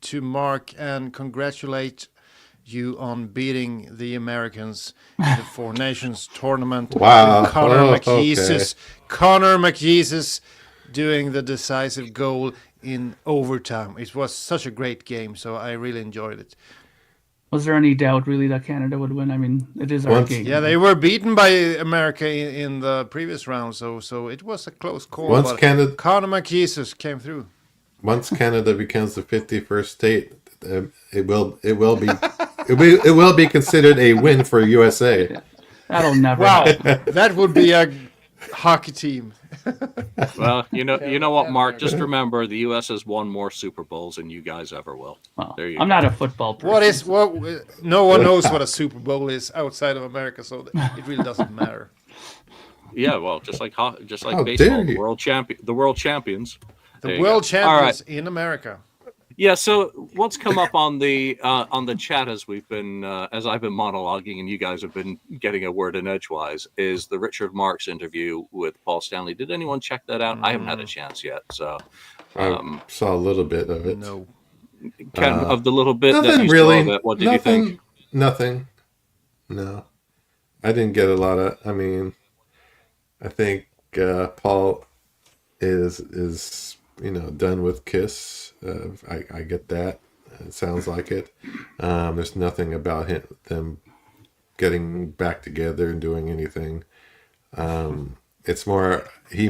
to Mark and congratulate you on beating the Americans in the Four Nations tournament. Wow. Connor Okay. McJesus doing the decisive goal in overtime. It was such a great game, so I really enjoyed it. Was there any doubt really that Canada would win? I mean, it is our game. Yeah, they were beaten by America in the previous round, so it was a close call. Once but Canada- Connor McJesus came through. Once Canada becomes the 51st state, it will be considered a win for USA. That'll never Wow, happen. that would be a hockey team. Well, you know what, Mark? Just remember, the U.S. has won more Super Bowls than you guys ever will. Well, There you I'm go. not a football person. No one knows what a Super Bowl is outside of America, so it really doesn't matter. Yeah, well, just like How baseball, dare you. the world champions. There The you world go. champions All right. in America. Yeah. So what's come up on the chat as we've been as I've been monologuing and you guys have been getting a word in edgewise is the Richard Marx interview with Paul Stanley. Did anyone check that out? I haven't had a chance yet. So I saw a little bit of it. No. Ken, of the little bit that Nothing you really. saw of it, what did you think? Nothing. No, I didn't get a lot of. I mean, I think Paul is done with Kiss. I get that. It sounds like it. There's nothing about them getting back together and doing anything. It's more he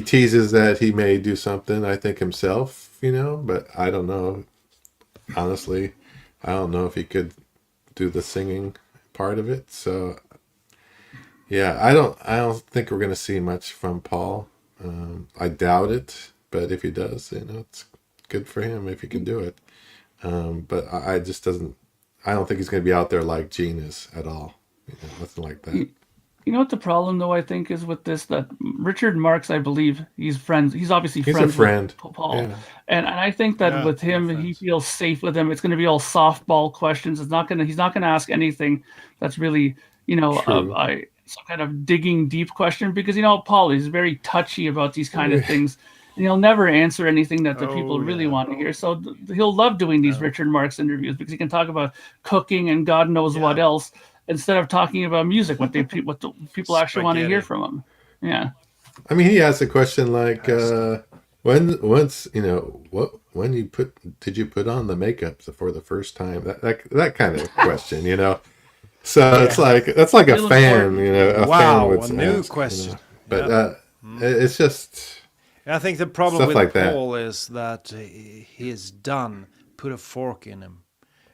teases that he may do something. I think himself, but I don't know. Honestly, I don't know if he could do the singing part of it. So yeah, I don't think we're gonna see much from Paul. I doubt it, but if he does, it's good for him if he can do it. But I just I don't think he's gonna be out there like Gene is at all. Nothing like that. You know what the problem, though, I think, is with this, that Richard Marx, I believe, he's friends. He's obviously He's a friends friend. with Paul, Yeah. and I think that Yeah, with him, they're he friends. feels safe with him. It's going to be all softball questions. He's not gonna ask anything that's really, True. some kind of digging deep question, because Paul is very touchy about these kind of things, and he'll never answer anything that the people Oh really yeah. want to hear. So he'll love doing these No. Richard Marx interviews because he can talk about cooking and God knows what Yeah. else, instead of talking about music, what the people actually want to hear Spaghetti. from him. Yeah. I mean, he asked a question like, Pasta. did you put on the makeup for the first time? That kind of question. So it's like that's like a Real fan, important. a fan Wow, would a new ask, question. But Yeah. it's just I think the problem stuff with like that. Paul is that he is done. Put a fork in him.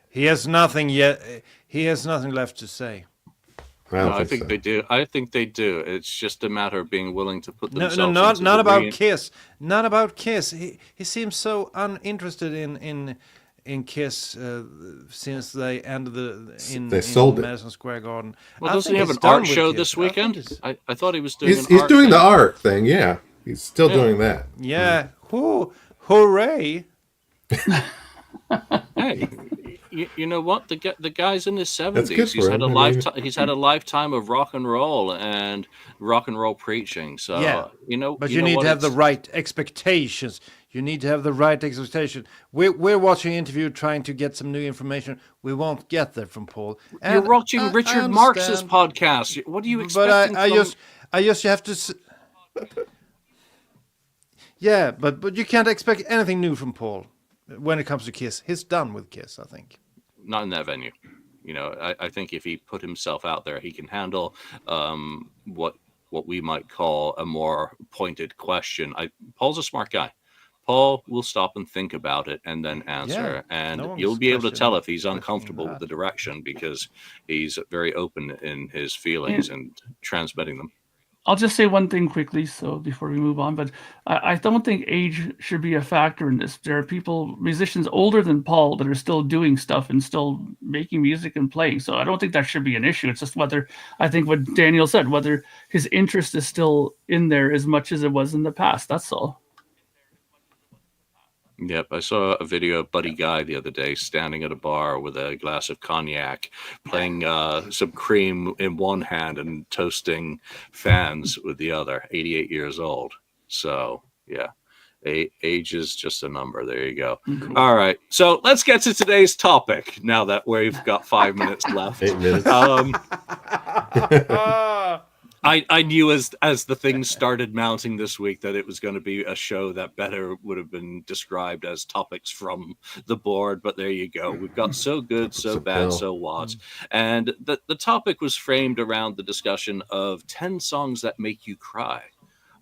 He has nothing yet. He has nothing left to say. I No, don't I think think so. they do. I think they do. It's just a matter of being willing to put No, themselves not into not the about Kiss. Not about Kiss. He seems so uninterested in Kiss since they ended They sold in it. Madison Square Garden. Well, I doesn't think he have he's an done art with show Kiss. this I think weekend? he's- I thought he was doing an He's art doing thing. the art thing. Yeah, he's still Yeah. doing that. Yeah. Hooray! Hey, you know what? The guy's in his That's 70s. good for him. I mean, He's had a lifetime of rock and roll preaching. So Yeah. But you know need what? to have the It's- right expectations. You need to have the right expectation. We're watching an interview trying to get some new information. We won't get there from Paul. You're And watching I Richard Marx's understand. podcast. What are you But expecting I just have to. Yeah, but you can't expect anything new from Paul when it comes to Kiss. He's done with Kiss, I think. Not in that venue. I think if he put himself out there, he can handle what we might call a more pointed question. Paul's a smart guy. Paul will stop and think about it and then answer. Yeah, and no one's you'll be able to tell if he's questioning uncomfortable with that. the direction, because he's very open in his feelings and transmitting them. I'll just say one thing quickly, so before we move on, but I don't think age should be a factor in this. There are musicians older than Paul, that are still doing stuff and still making music and playing. So I don't think that should be an issue. It's just whether, I think what Daniel said, whether his interest is still in there as much as it was in the past. That's all. Yep, I saw a video of Buddy Guy the other day standing at a bar with a glass of cognac, playing some cream in one hand and toasting fans with the other. 88 years old. So, yeah, age is just a number. There you go. Mm-hmm. All right, so let's get to today's topic now that we've got 5 minutes left. 8 minutes. I knew as the things started mounting this week that it was going to be a show that better would have been described as topics from the board, but there you go. We've got so good, so bad, so what. And the topic was framed around the discussion of 10 songs that make you cry.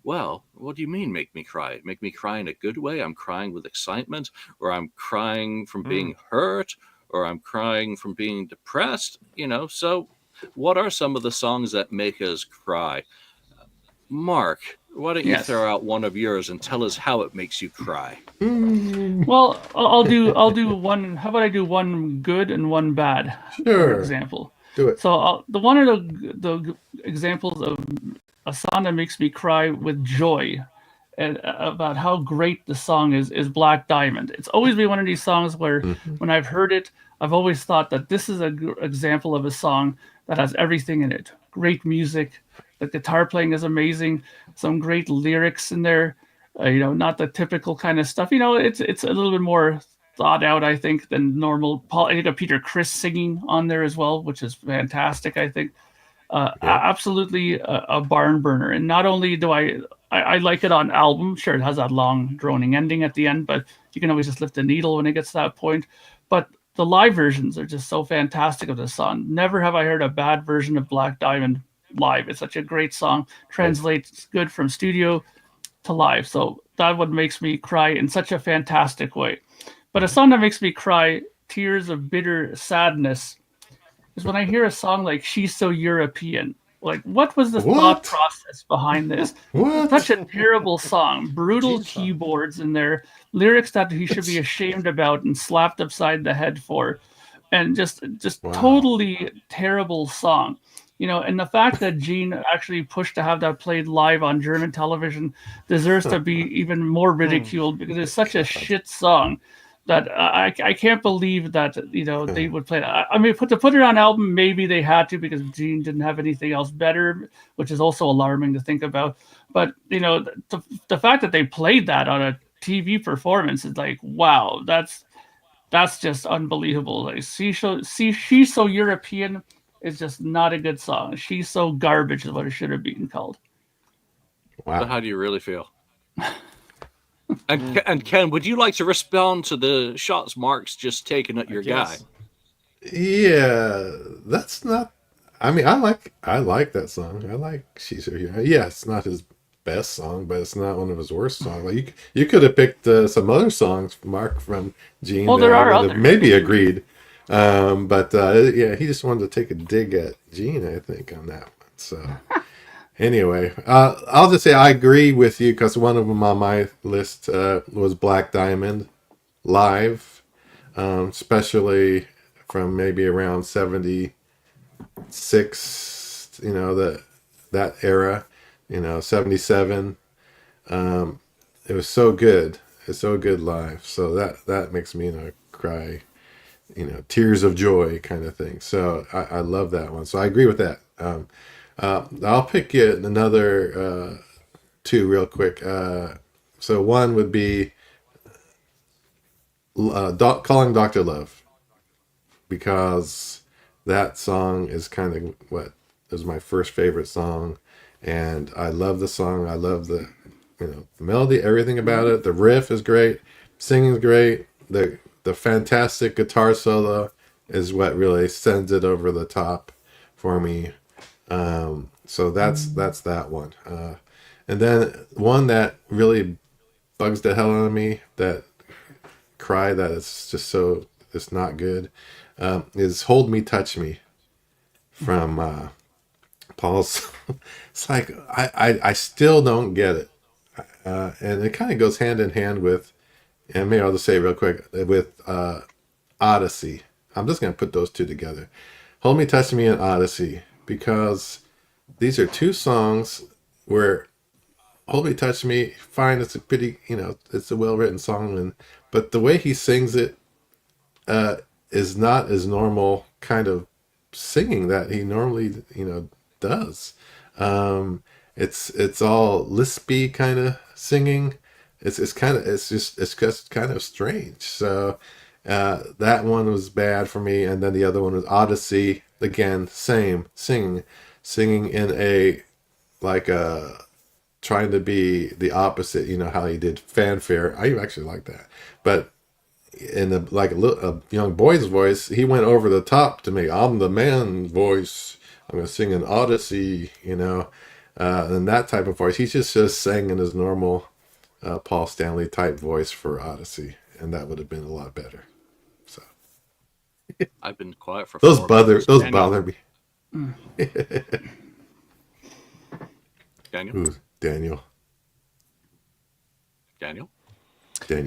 Well, what do you mean make me cry? Make me cry in a good way? I'm crying with excitement, or I'm crying from being hurt, or I'm crying from being depressed, so what are some of the songs that make us cry? Mark, why don't you throw out one of yours and tell us how it makes you cry? Well, I'll do one. How about I do one good and one bad? Sure. For example. Do it. So the one of the examples of a song that makes me cry with joy, and about how great the song is Black Diamond. It's always been one of these songs where when I've heard it, I've always thought that this is an example of a song that has everything in it. Great music, the guitar playing is amazing, some great lyrics in there. Not the typical kind of stuff. It's a little bit more thought out, I think, than normal. I think Peter Criss singing on there as well, which is fantastic. I think absolutely a barn burner. And not only do I like it on album. Sure, it has that long droning ending at the end, but you can always just lift the needle when it gets to that point. But the live versions are just so fantastic of this song. Never have I heard a bad version of Black Diamond live. It's such a great song. Translates good from studio to live. So that one makes me cry in such a fantastic way. But a song that makes me cry tears of bitter sadness is when I hear a song like She's So European. Like, what was the thought process behind this? What? Such a terrible song. Brutal keyboards in there. Lyrics that he should be ashamed about and slapped upside the head for. And just totally terrible song. And the fact that Gene actually pushed to have that played live on German television deserves to be even more ridiculed, because it's such a shit song that I can't believe that they would play that. I mean, to put it on album, maybe they had to, because Gene didn't have anything else better, which is also alarming to think about. But the fact that they played that on a TV performance is like, wow, that's just unbelievable. Like, she's so European is just not a good song. She's so garbage is what it should have been called. Wow. But how do you really feel? And Ken, would you like to respond to the shots Mark's just taken at your guy? Yeah, that's not. I mean, I like that song. I like She's So Here. Yeah, it's not his best song, but it's not one of his worst songs. Like you could have picked some other songs, Mark, from Gene. Well, there are others. Maybe agreed. But yeah, he just wanted to take a dig at Gene, I think, on that one. So anyway, I'll just say I agree with you, because one of them on my list was Black Diamond live, especially from maybe around 76, that era, 77. It was so good. It's so good live. So that makes me cry, tears of joy kind of thing. So I love that one. So I agree with that. I'll pick you another two real quick. So one would be Calling Dr. Love, because that song is kind of what is my first favorite song, and I love the song. I love the the melody, everything about it. The riff is great, singing's great. The fantastic guitar solo is what really sends it over the top for me. So that's that one. And then one that really bugs the hell out of me, that cry that it's just so it's not good, is Hold Me Touch Me from Paul's. It's like I still don't get it, and it kind of goes hand in hand with, and maybe I'll just say real quick, with Odyssey. I'm just gonna put those two together, Hold Me Touch Me and Odyssey, because these are two songs where Hold Me Touch Me, fine, it's a pretty, it's a well-written song, but the way he sings it is not his normal kind of singing that he normally, does. It's all lispy kind of singing. It's just kind of strange. So that one was bad for me, and then the other one was Odyssey. Again, same singing in a trying to be the opposite. How he did Fanfare. I actually like that, but in a young boy's voice, he went over the top to me. I'm the man voice. I'm gonna sing an Odyssey, and that type of voice. He's just sang in his normal Paul Stanley type voice for Odyssey, and that would have been a lot better. So I've been quiet for those bother me. Daniel. Ooh, Daniel,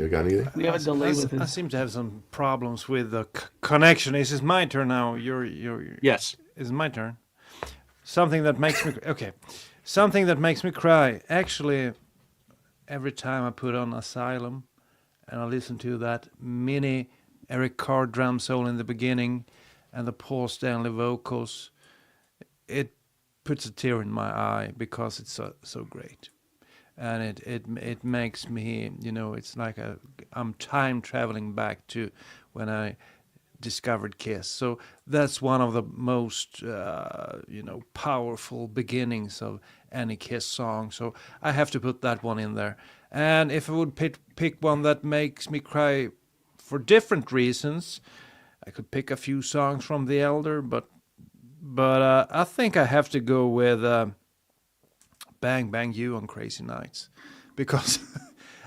got anything? We have a delay with I it. seem to have some problems with the connection. Is it my turn now? Yes. Is it my turn? Something that makes me Something that makes me cry. Actually, every time I put on Asylum and I listen to that mini Eric Carr drum solo in the beginning and the Paul Stanley vocals, it puts a tear in my eye because it's so great. And it makes me, it's like I'm time traveling back to when I discovered Kiss. So that's one of the most, powerful beginnings of any Kiss song. So I have to put that one in there. And if I would pick one that makes me cry for different reasons, I could pick a few songs from The Elder, but I think I have to go with Bang Bang You on Crazy Nights, because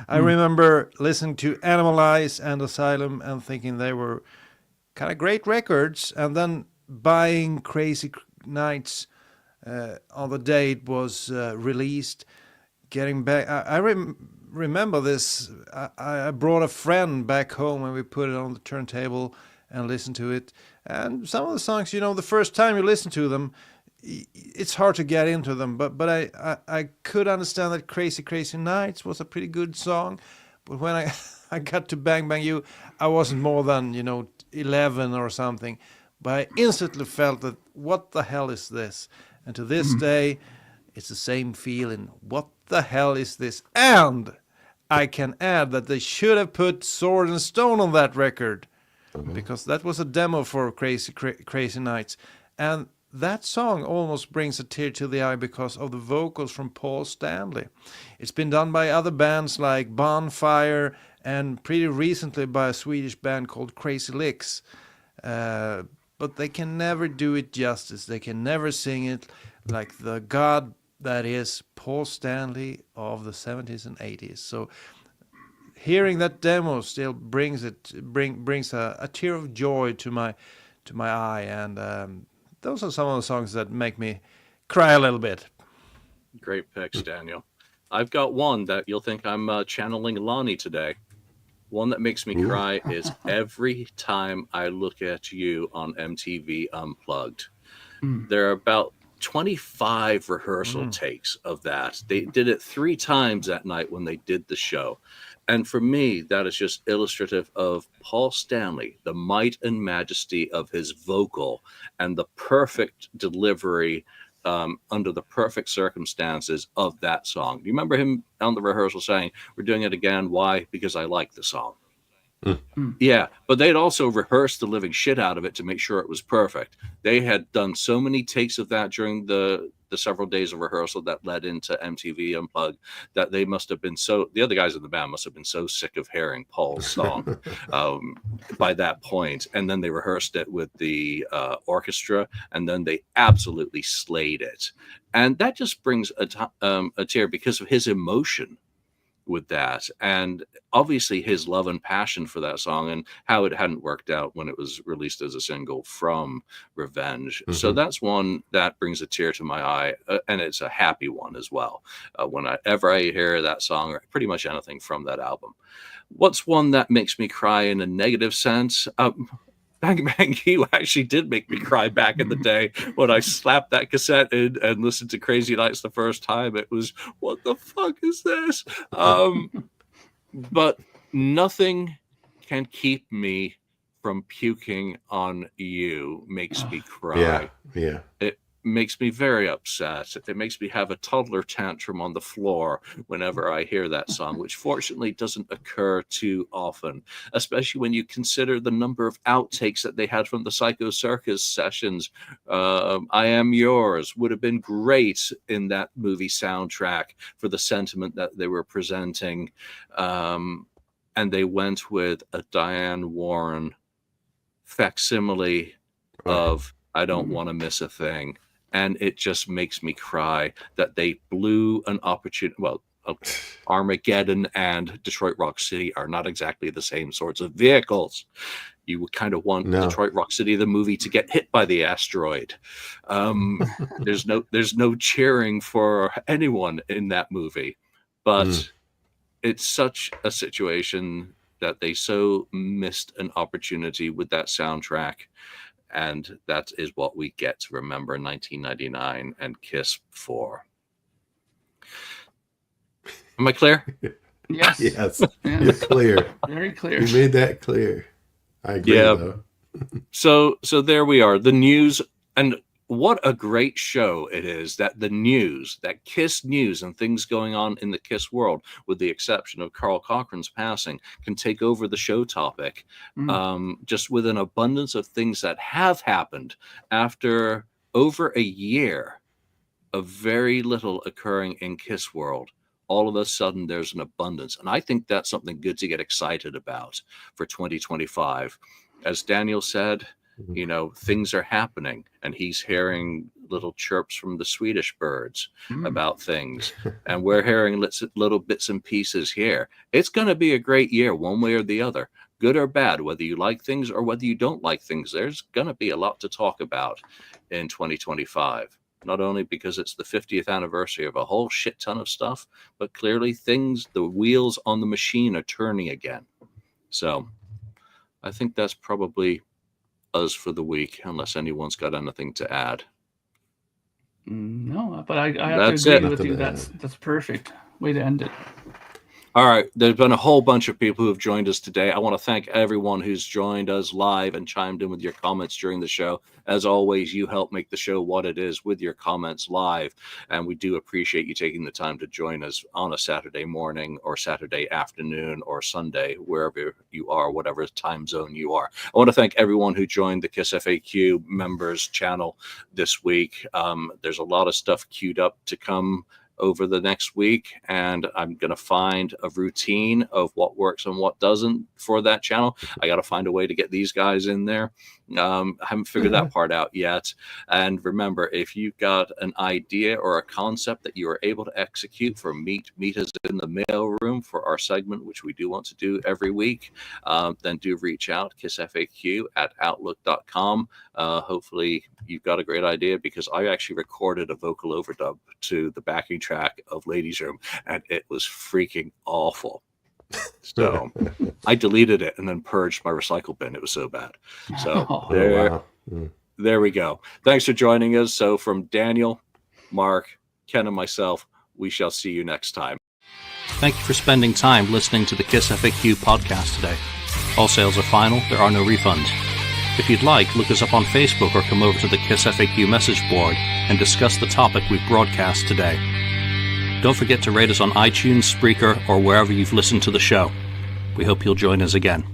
I remember listening to Animalize and Asylum and thinking they were kind of great records, and then buying Crazy Nights on the day it was released, getting back. I remember this. I brought a friend back home and we put it on the turntable and listened to it. And some of the songs, the first time you listen to them, it's hard to get into them, but I could understand that Crazy Crazy Nights was a pretty good song. But when I got to Bang Bang You, I wasn't more than 11 or something, but I instantly felt that what the hell is this? And to this day, it's the same feeling. What the hell is this? And I can add that they should have put Sword and Stone on that record, because that was a demo for Crazy Nights, and that song almost brings a tear to the eye because of the vocals from Paul Stanley. It's been done by other bands like Bonfire, and pretty recently by a Swedish band called Crazy Licks. But they can never do it justice. They can never sing it like the god that is Paul Stanley of the 70s and 80s. So hearing that demo still brings a tear of joy to my eye, and those are some of the songs that make me cry a little bit. Great picks, Daniel. I've got one that you'll think I'm channeling Lonnie today. One that makes me cry is every time I look at you on MTV Unplugged. There are about 25 rehearsal takes of that. They did it 3 times that night when they did the show. And for me, that is just illustrative of Paul Stanley, the might and majesty of his vocal and the perfect delivery under the perfect circumstances of that song. You remember him on the rehearsal saying, "We're doing it again. Why? Because I like the song." Yeah, but they'd also rehearsed the living shit out of it to make sure it was perfect. They had done so many takes of that during the several days of rehearsal that led into MTV Unplugged that they must have been the other guys in the band must have been so sick of hearing Paul's song by that point. And then they rehearsed it with the orchestra, and then they absolutely slayed it. And that just brings a tear because of his emotion with that, and obviously his love and passion for that song, and how it hadn't worked out when it was released as a single from Revenge. So that's one that brings a tear to my eye, and it's a happy one as well. Whenever I hear that song, or pretty much anything from that album. What's one that makes me cry in a negative sense? Bang Bang You actually did make me cry back in the day when I slapped that cassette in and listened to Crazy Nights the first time. It was, what the fuck is this? But nothing can keep me from puking on you makes me cry. Yeah. It makes me very upset. It makes me have a toddler tantrum on the floor whenever I hear that song, which fortunately doesn't occur too often, especially when you consider the number of outtakes that they had from the Psycho Circus sessions. I Am Yours would have been great in that movie soundtrack for the sentiment that they were presenting. And they went with a Diane Warren facsimile of I Don't Want to Miss a Thing. And it just makes me cry that they blew an opportunity. Well, Armageddon and Detroit Rock City are not exactly the same sorts of vehicles. You would kind of want Detroit Rock City, the movie, to get hit by the asteroid. There's no cheering for anyone in that movie, but it's such a situation that they so missed an opportunity with that soundtrack. And that is what we get to remember 1999 and Kiss for. Am I clear? Yes. Yes. You're clear. Very clear. You made that clear. I agree, though. So there we are. The news, and what a great show it is that the news, that Kiss news and things going on in the Kiss world, with the exception of Carl Cochran's passing, can take over the show topic. Just with an abundance of things that have happened after over a year of very little occurring in Kiss world. All of a sudden there's an abundance. And I think that's something good to get excited about for 2025. As Daniel said, things are happening, and he's hearing little chirps from the Swedish birds about things, and we're hearing little bits and pieces here. It's going to be a great year, one way or the other, good or bad, whether you like things or whether you don't like things. There's going to be a lot to talk about in 2025, not only because it's the 50th anniversary of a whole shit ton of stuff, but clearly the wheels on the machine are turning again. So I think that's probably us for the week, unless anyone's got anything to add. No, but I have That's to it. agree with Nothing you. to That's perfect way to end it. All right. There's been a whole bunch of people who have joined us today. I want to thank everyone who's joined us live and chimed in with your comments during the show. As always, you help make the show what it is with your comments live. And we do appreciate you taking the time to join us on a Saturday morning or Saturday afternoon or Sunday, wherever you are, whatever time zone you are. I want to thank everyone who joined the KissFAQ members channel this week. There's a lot of stuff queued up to come over the next week, and I'm going to find a routine of what works and what doesn't for that channel. I got to find a way to get these guys in there. I haven't figured that part out yet. And remember, if you've got an idea or a concept that you are able to execute for meet us in the mail room for our segment, which we do want to do every week, then do reach out, kissfaq@outlook.com. Hopefully you've got a great idea, because I actually recorded a vocal overdub to the backing track of Ladies Room, and it was freaking awful. So I deleted it and then purged my recycle bin. It was so bad. So there we go. Thanks for joining us. So from Daniel, Mark, Ken, and myself, we shall see you next time. Thank you for spending time listening to the KissFAQ podcast today. All sales are final. There are no refunds. If you'd like, look us up on Facebook or come over to the KissFAQ message board and discuss the topic we've broadcast today. Don't forget to rate us on iTunes, Spreaker, or wherever you've listened to the show. We hope you'll join us again.